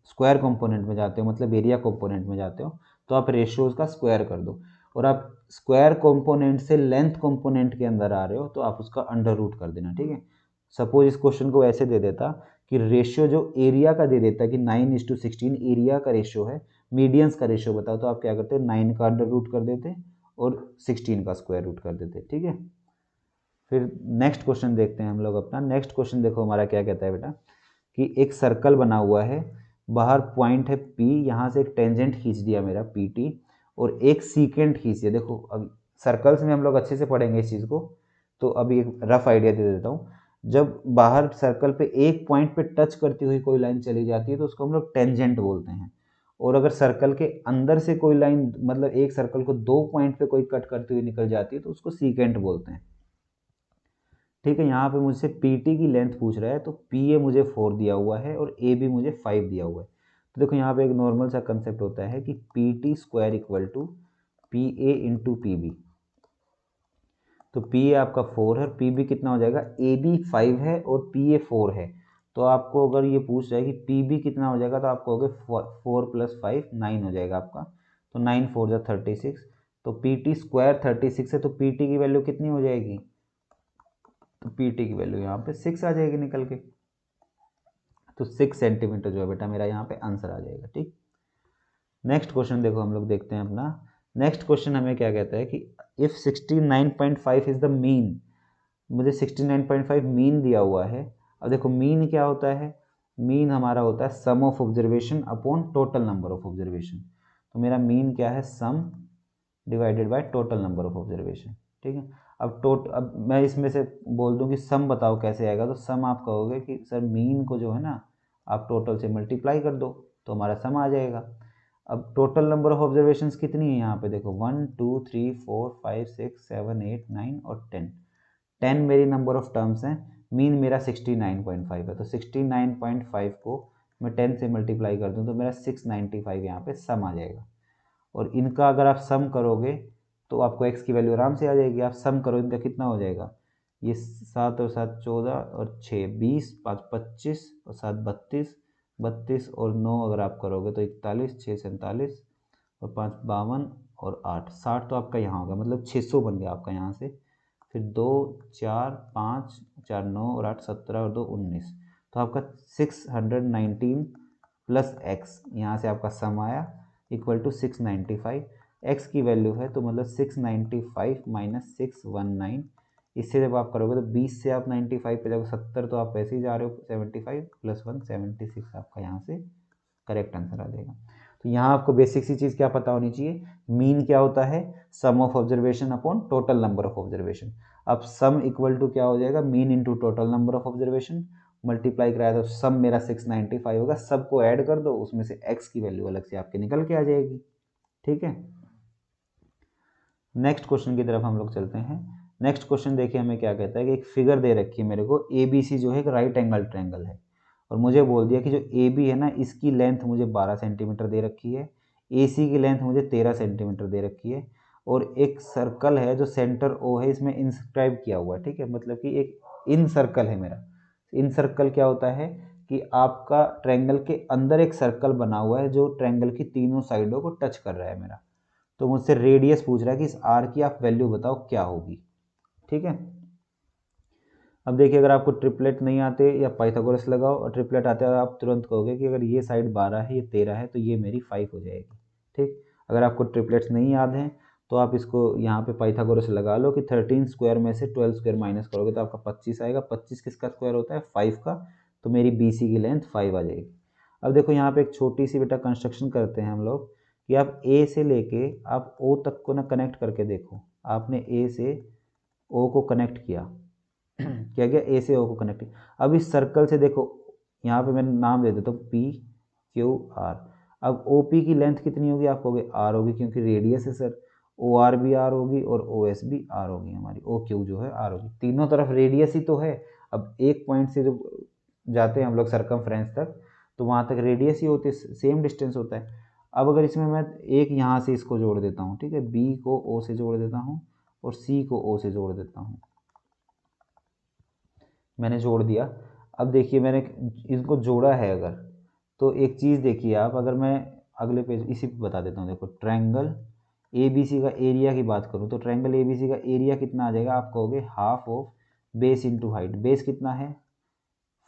स्क्वायर कंपोनेंट में जाते हो, मतलब एरिया कंपोनेंट में जाते हो, तो आप रेशियोज का स्क्वायर कर दो। और आप स्क्वायर कंपोनेंट से लेंथ कंपोनेंट के अंदर आ रहे हो तो आप उसका अंडर रूट कर देना, ठीक है। सपोज इस क्वेश्चन को ऐसे दे देता कि रेशियो जो एरिया का दे देता कि 9:16 एरिया का रेशियो है, मीडियंस का रेशियो बताओ, तो आप क्या करते, 9 का अंडर रूट कर देते और 16 का स्क्वायर रूट कर देते, ठीक है। फिर नेक्स्ट क्वेश्चन देखते हैं हम लोग अपना। नेक्स्ट क्वेश्चन देखो हमारा क्या कहता है बेटा, कि एक सर्कल बना हुआ है, बाहर पॉइंट है P, यहाँ से एक टेंजेंट खींच दिया मेरा PT, और एक सीकेंट खींच दिया। देखो अब सर्कल्स में हम लोग अच्छे से पढ़ेंगे इस चीज़ को, तो अभी एक रफ आइडिया दे देता हूँ। जब बाहर सर्कल पे एक पॉइंट पे टच करती हुई कोई लाइन चली जाती है तो उसको हम लोग टेंजेंट बोलते हैं। और अगर सर्कल के अंदर से कोई लाइन, मतलब एक सर्कल को दो पॉइंट पे कोई कट करती हुई निकल जाती है तो उसको सीकेंट बोलते हैं, ठीक है। यहाँ पे मुझसे PT की लेंथ पूछ रहा है, तो PA मुझे 4 दिया हुआ है और AB मुझे 5 दिया हुआ है। तो देखो यहाँ पे एक नॉर्मल सा कंसेप्ट होता है कि PT square equal to PA into PB। तो PA आपका 4 है, PB कितना हो जाएगा, AB 5 है और PA 4 है। तो आपको अगर ये पूछ रहा है कि PB कितना हो जाएगा, तो आप कहोगे 4 + 5 9 हो जाएगा आपका। तो 9 4 जा 36, तो PT स्क्वायर 36 है, तो PT की वैल्यू कितनी हो जाएगी, तो PT की वैल्यू यहाँ पे 6 आ जाएगी निकल के। तो 6 सेंटीमीटर जो है बेटा मेरा यहाँ पे आंसर आ जाएगा, ठीक। नेक्स्ट क्वेश्चन देखो हम लोग देखते हैं अपना। नेक्स्ट क्वेश्चन हमें क्या कहता है कि इफ 69.5 इज द मीन, मुझे 69.5 मीन दिया हुआ है। अब देखो मीन क्या होता है, मीन हमारा होता है sum of observation upon total number of observation. तो मेरा मीन क्या है, sum divided by total number of observation, ठीक है। अब मैं इसमें से बोल दूं कि सम बताओ कैसे आएगा, तो सम आप कहोगे कि सर मीन को जो है ना आप टोटल से मल्टीप्लाई कर दो तो हमारा सम आ जाएगा। अब टोटल नंबर ऑफ ऑब्जर्वेशंस कितनी है यहाँ पे देखो, 1 2 3 4 5 6 7 8 9 और 10 मेरी नंबर ऑफ टर्म्स हैं। मीन मेरा 69.5 है, तो 69.5 को मैं 10 से मल्टीप्लाई कर दूं तो मेरा 695 यहाँ पे सम आ जाएगा। और इनका अगर आप सम करोगे तो आपको x की वैल्यू आराम से आ जाएगी। आप सम करो इनका कितना हो जाएगा, ये 7 और 7 14 और 6 20, 5 25 और 7 32, 32 और 9 अगर आप करोगे तो 41, 6 47 और 5 52 और 8 60, तो आपका यहाँ होगा, मतलब 600 बन गया आपका यहाँ से। फिर 2 4 5 4 9 और 8 17 और 2 19, तो आपका 619 प्लस x, यहाँ से आपका सम आया इक्वल टू 695। x की वैल्यू है तो मतलब 695 माइनस 619, इससे जब आप करोगे तो 20 से आप 95 पे जाओगे, 70 तो आप वैसे ही जा रहे हो, 75 + 1 76 आपका यहाँ से करेक्ट आंसर आ जाएगा। तो यहाँ आपको बेसिक सी चीज़ क्या पता होनी चाहिए, मीन क्या होता है, sum of observation upon total number of observation. अब सम इक्वल टू क्या हो जाएगा, mean into total number of observation, multiply कराया तो सम मेरा 695 होगा, सबको ऐड कर दो, उसमें से x की वैल्यू अलग से आपके निकल के आ जाएगी। ठीक है, नेक्स्ट क्वेश्चन की तरफ हम लोग चलते हैं। नेक्स्ट क्वेश्चन देखिए हमें क्या कहता है कि एक फिगर दे रखी है मेरे को, ABC जो है एक राइट एंगल ट्रायंगल है, और मुझे बोल दिया कि जो AB है ना इसकी लेंथ मुझे 12 सेंटीमीटर दे रखी है, AC की लेंथ मुझे 13 सेंटीमीटर दे रखी है, और एक सर्कल है जो सेंटर O है इसमें इंस्क्राइब किया हुआ है। ठीक है, मतलब कि एक इन सर्कल है मेरा। इन सर्कल क्या होता है कि आपका ट्रायंगल के अंदर एक सर्कल बना हुआ है जो ट्रायंगल की तीनों साइडों को टच कर रहा है मेरा। तो मुझसे रेडियस पूछ रहा है कि इस आर की आप वैल्यू बताओ क्या होगी। ठीक है, अब देखिए अगर आपको ट्रिपलेट नहीं आते या पाइथागोरस लगाओ, और ट्रिपलेट आते हैं आप तुरंत कहोगे कि अगर ये साइड 12 है ये 13 है तो ये मेरी 5 हो जाएगी। ठीक, अगर आपको ट्रिपलेट्स नहीं याद हैं तो आप इसको यहाँ पे पाइथागोरस लगा लो कि 13 स्क्वायर में से 12 स्क्वायर माइनस करोगे तो आपका 25 आएगा। 25 किसका स्क्वायर होता है, 5 का, तो मेरी BC की लेंथ 5 आ जाएगी। अब देखो यहाँ पे एक छोटी सी बेटा कंस्ट्रक्शन करते हैं हम लोग कि आप A से लेके आप O तक को ना कनेक्ट करके देखो। आपने A से O को कनेक्ट किया क्या गया, A से O को कनेक्ट किया। अब इस सर्कल से देखो, यहाँ पे मैं नाम दे देता हूँ PQR। अब OP की लेंथ कितनी होगी, आप कहोगे R होगी क्योंकि रेडियस है सर, OR भी R होगी और OS भी R होगी, हमारी OQ जो है R होगी, तीनों तरफ रेडियस ही तो है। अब एक पॉइंट से जब जाते हैं हम लोग सर्कमफ्रेंस तक तो वहाँ तक रेडियस ही होती है, सेम डिस्टेंस होता है। अब अगर इसमें मैं एक यहाँ से इसको जोड़ देता हूँ, ठीक है, B को O से जोड़ देता हूँ और C को O से जोड़ देता हूँ, मैंने जोड़ दिया। अब देखिए मैंने इनको जोड़ा है अगर, तो एक चीज़ देखिए आप, अगर मैं अगले पेज इसी पे बता देता हूँ। देखो ट्रायंगल ABC का एरिया की बात करूँ तो ट्रायंगल ABC का एरिया कितना आ जाएगा, आप कहोगे half of base into height. Base कितना है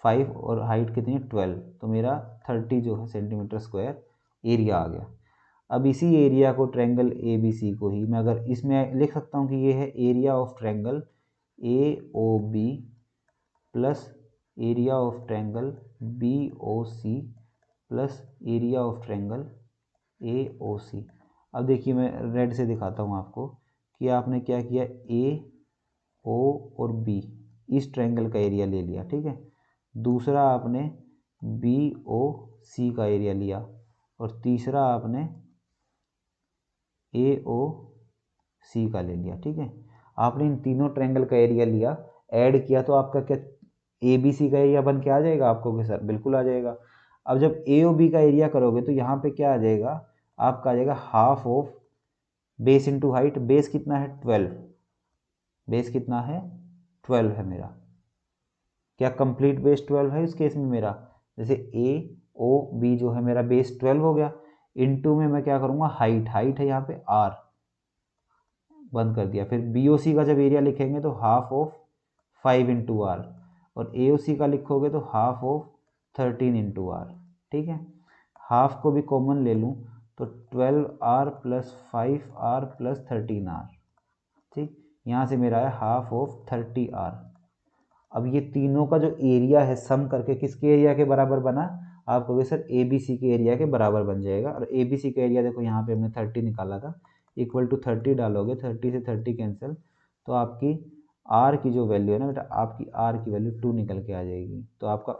5 और हाइट कितनी है 12, तो मेरा 30 जो है सेंटीमीटर स्क्वायर एरिया आ गया। अब इसी एरिया को ट्रायंगल ABC को ही मैं अगर इसमें लिख सकता हूँ कि ये है area of triangle AOB plus area of triangle BOC plus area of triangle AOC। अब देखिए मैं रेड से दिखाता हूँ आपको कि आपने क्या किया, AO और B इस ट्रायंगल का एरिया ले लिया, ठीक है। दूसरा आपने BOC का एरिया लिया और तीसरा आपने AOC का ले लिया, ठीक है। आपने इन तीनों ट्रायंगल का एरिया लिया, ऐड किया तो आपका क्या ABC का एरिया बन के आ जाएगा आपको कि सर, बिल्कुल आ जाएगा। अब जब AOB का एरिया करोगे तो यहाँ पे क्या आ जाएगा, आपका आ जाएगा half of base into height. Base कितना है 12, बेस कितना है 12 है मेरा। क्या कंप्लीट बेस 12 है इस केस में मेरा, जैसे AOB जो है मेरा बेस 12 हो गया। इनटू में मैं क्या करूँगा, हाइट, हाइट है यहाँ पे R, बंद कर दिया। फिर BOC का जब एरिया लिखेंगे तो हाफ ऑफ 5 इंटू R, और AOC का लिखोगे तो हाफ ऑफ 13 इंटू R, ठीक है। हाफ को भी कॉमन ले लूँ तो 12R plus 5R plus 13R, ठीक। यहाँ से मेरा है हाफ ऑफ 30R। अब ये तीनों का जो एरिया है सम करके किसके एरिया के बराबर बना, आप कहोगे सर ABC के एरिया के बराबर बन जाएगा। और ABC का एरिया देखो यहाँ पे हमने 30 निकाला था, इक्वल टू 30 डालोगे, 30 से 30 कैंसिल, तो आपकी R की जो वैल्यू है ना बेटा, आपकी R की वैल्यू 2 निकल के आ जाएगी। तो आपका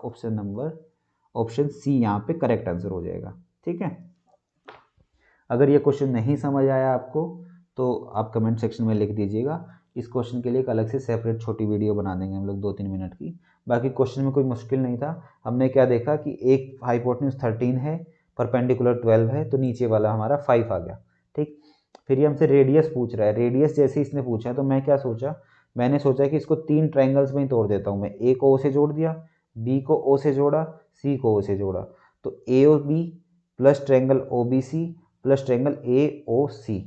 ऑप्शन C यहाँ पे करेक्ट आंसर हो जाएगा, ठीक है। अगर ये क्वेश्चन नहीं समझ आया आपको तो आप कमेंट सेक्शन में लिख दीजिएगा। इस क्वेश्चन के लिए एक अलग से सेपरेट छोटी वीडियो बना देंगे हम लोग 2-3 मिनट की। बाकी क्वेश्चन में कोई मुश्किल नहीं था। हमने क्या देखा कि एक हाइपोटेन्यूज 13 है, परपेंडिकुलर 12 है, तो नीचे वाला हमारा 5 आ गया, ठीक। फिर ये हमसे रेडियस पूछ रहा है। रेडियस जैसे इसने पूछा तो मैं क्या सोचा, मैंने सोचा कि इसको 3 ट्रायंगल्स में ही तोड़ देता हूँ मैं। A को O से जोड़ दिया, B को O से जोड़ा, C को O से जोड़ा, तो AOB plus triangle OBC plus triangle AOC,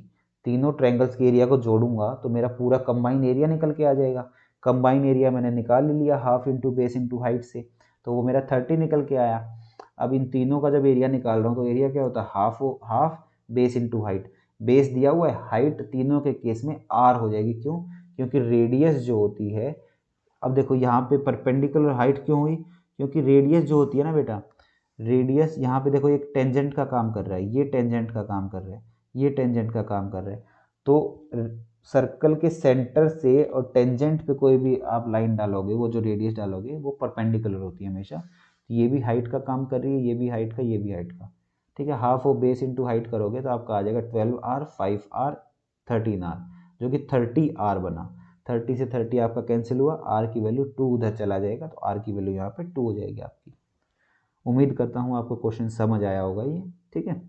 तीनों ट्रायंगल्स के एरिया को जोड़ूंगा तो मेरा पूरा कंबाइन एरिया निकल के आ जाएगा। कंबाइन एरिया मैंने निकाल लिया half into base into height से, तो वो मेरा 30 निकल के आया। अब इन तीनों का जब एरिया निकाल रहा हूँ तो एरिया क्या होता है, half base into height. Base दिया हुआ है, हाइट तीनों के केस में R हो जाएगी। क्यों, क्योंकि रेडियस जो होती है, अब देखो यहाँ पे परपेंडिकुलर हाइट क्यों हुई, क्योंकि रेडियस जो होती है ना बेटा, रेडियस यहाँ पे देखो एक टेंजेंट का काम कर रहा है, ये टेंजेंट का काम कर रहा है, ये टेंजेंट का काम कर रहा है। तो सर्कल के सेंटर से और टेंजेंट पे कोई भी आप लाइन डालोगे, वो जो रेडियस डालोगे वो परपेंडिकुलर होती है हमेशा। तो ये भी हाइट का काम कर रही है, ये भी हाइट का, ये भी हाइट का, ठीक है। Half of base into height करोगे तो आपका आ जाएगा 12r 5r 13r, जो कि 30r बना। 30 से 30 आपका कैंसिल हुआ, r की वैल्यू 2 उधर चला जाएगा, तो r की वैल्यू यहाँ पे 2 हो जाएगी आपकी। उम्मीद करता हूँ आपको क्वेश्चन समझ आया होगा ये, ठीक है।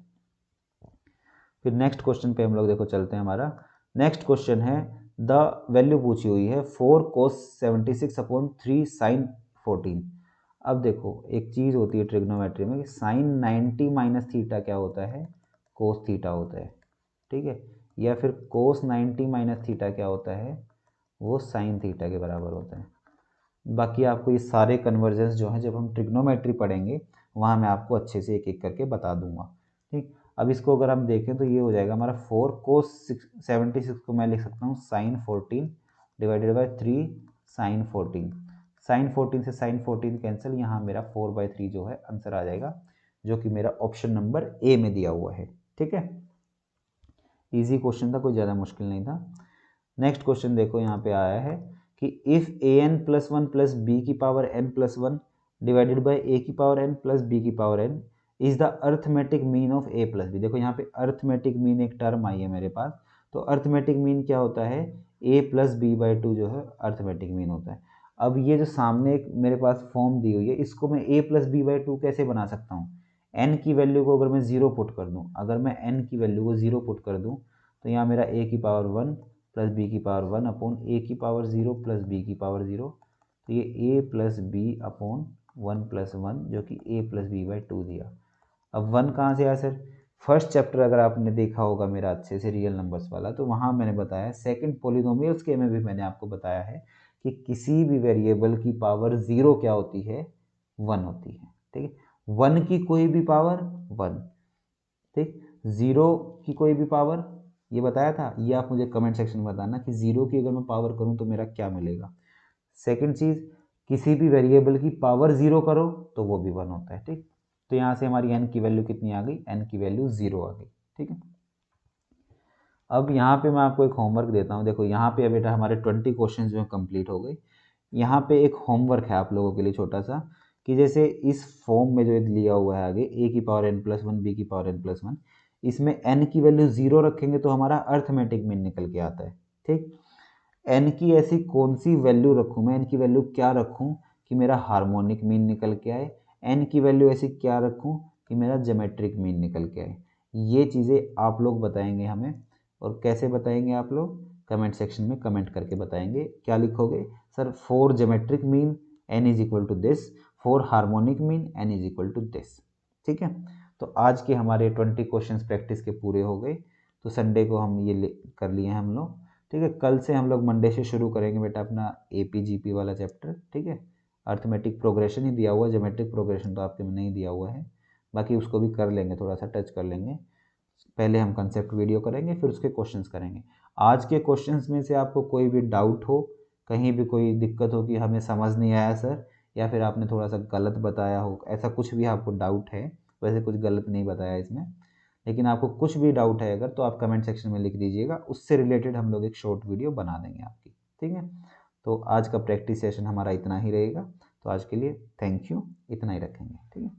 फिर नेक्स्ट क्वेश्चन पे हम लोग देखो चलते हैं। हमारा नेक्स्ट क्वेश्चन है, द वैल्यू पूछी हुई है 4 cos 76 अपॉन 3 sin 14। अब देखो एक चीज़ होती है ट्रिग्नोमेट्री में कि साइन 90 माइनस थीटा क्या होता है, कोस थीटा होता है, ठीक है। या फिर कोस 90 माइनस थीटा क्या होता है, वो साइन थीटा के बराबर होता है। बाकी आपको ये सारे कन्वर्जेंस जो हैं जब हम ट्रिग्नोमेट्री पढ़ेंगे वहाँ मैं आपको अच्छे से एक एक करके बता दूंगा, ठीक। अब इसको अगर हम देखें तो ये हो जाएगा हमारा 4 cos 76 को मैं लिख सकता हूँ sine 14 divided by 3 sine 14। Sine 14 से साइन 14 कैंसिल, यहाँ मेरा 4/3 जो है आंसर आ जाएगा, जो कि मेरा ऑप्शन नंबर ए में दिया हुआ है, ठीक है। ईजी क्वेश्चन था, कोई ज़्यादा मुश्किल नहीं था। नेक्स्ट क्वेश्चन देखो यहाँ पे आया है कि if A N plus one plus B की power N plus one divided by A की पावर एन प्लस बी की power N is the arithmetic mean of A plus B. देखो यहाँ पे अर्थमेटिक मीन एक टर्म आई है मेरे पास, तो अर्थमेटिक मीन क्या होता है, A plus B by two जो है अर्थमेटिक मीन होता है। अब ये जो सामने एक मेरे पास फॉर्म दी हुई है, इसको मैं ए प्लस बी बाई टू कैसे बना सकता हूँ, एन की वैल्यू को अगर मैं ज़ीरो पुट कर दूँ, अगर मैं एन की वैल्यू को ज़ीरो पुट कर दूँ तो यहाँ मेरा ए की पावर वन प्लस बी की पावर वन अपॉन ए की पावर ज़ीरो प्लस बी की पावर ज़ीरो, तो ये A plus B upon one plus one, जो कि A plus B by two दिया। अब वन कहाँ से आया सर, फर्स्ट चैप्टर अगर आपने देखा होगा मेरा अच्छे से रियल नंबर्स वाला, तो वहाँ मैंने बताया सेकंड पॉलिनोमियल्स के में भी मैंने आपको बताया है कि किसी भी वेरिएबल की पावर ज़ीरो क्या होती है, वन होती है, ठीक है। वन की कोई भी पावर वन, ठीक। ज़ीरो की कोई भी पावर, ये बताया था, ये आप मुझे कमेंट सेक्शन में बताना कि ज़ीरो की अगर मैं पावर करूँ तो मेरा क्या मिलेगा। सेकंड चीज़, किसी भी वेरिएबल की पावर ज़ीरो करो तो वो भी वन होता है, ठीक। तो यहाँ से हमारी एन की वैल्यू कितनी आ गई, एन की वैल्यू ज़ीरो आ गई, ठीक है। अब यहाँ पे मैं आपको एक होमवर्क देता हूँ। देखो यहाँ पे बेटा हमारे 20 क्वेश्चन जो है कंप्लीट हो गए। यहाँ पे एक होमवर्क है आप लोगों के लिए छोटा सा, कि जैसे इस फॉर्म में जो लिया हुआ है आगे ए की power N plus one b की पावर एन प्लस वन, इसमें एन की वैल्यू ज़ीरो रखेंगे तो हमारा अर्थमेटिक मीन निकल के आता है, ठीक। एन की ऐसी कौन सी वैल्यू रखूँ मैं, एन की वैल्यू क्या रखूँ कि मेरा हार्मोनिक मीन निकल के आए, एन की वैल्यू ऐसी क्या रखूँ कि मेरा ज्योमेट्रिक मीन निकल के आए। ये चीज़ें आप लोग बताएंगे हमें, और कैसे बताएंगे आप लोग, कमेंट सेक्शन में कमेंट करके बताएंगे। क्या लिखोगे, sir for geometric mean n is equal to this, for harmonic mean n is equal to this, ठीक है। तो आज के हमारे 20 क्वेश्चंस प्रैक्टिस के पूरे हो गए। तो संडे को हम ये कर लिए हैं हम लोग, ठीक है। कल से हम लोग मंडे से शुरू करेंगे बेटा अपना APGP वाला चैप्टर, ठीक है। अर्थमेटिक प्रोग्रेशन ही दिया हुआ है, ज्योमेट्रिक प्रोग्रेशन तो आपके में नहीं दिया हुआ है, बाकी उसको भी कर लेंगे, थोड़ा सा टच कर लेंगे। पहले हम कंसेप्ट वीडियो करेंगे, फिर उसके क्वेश्चंस करेंगे। आज के क्वेश्चंस में से आपको कोई भी डाउट हो, कहीं भी कोई दिक्कत हो कि हमें समझ नहीं आया सर, या फिर आपने थोड़ा सा गलत बताया हो, ऐसा कुछ भी आपको डाउट है, वैसे कुछ गलत नहीं बताया इसमें, लेकिन आपको कुछ भी डाउट है अगर, तो आप कमेंट सेक्शन में लिख दीजिएगा, उससे रिलेटेड हम लोग एक शॉर्ट वीडियो बना देंगे आपकी, ठीक है। तो आज का प्रैक्टिस सेशन हमारा इतना ही रहेगा। तो आज के लिए थैंक यू, इतना ही रखेंगे, ठीक है।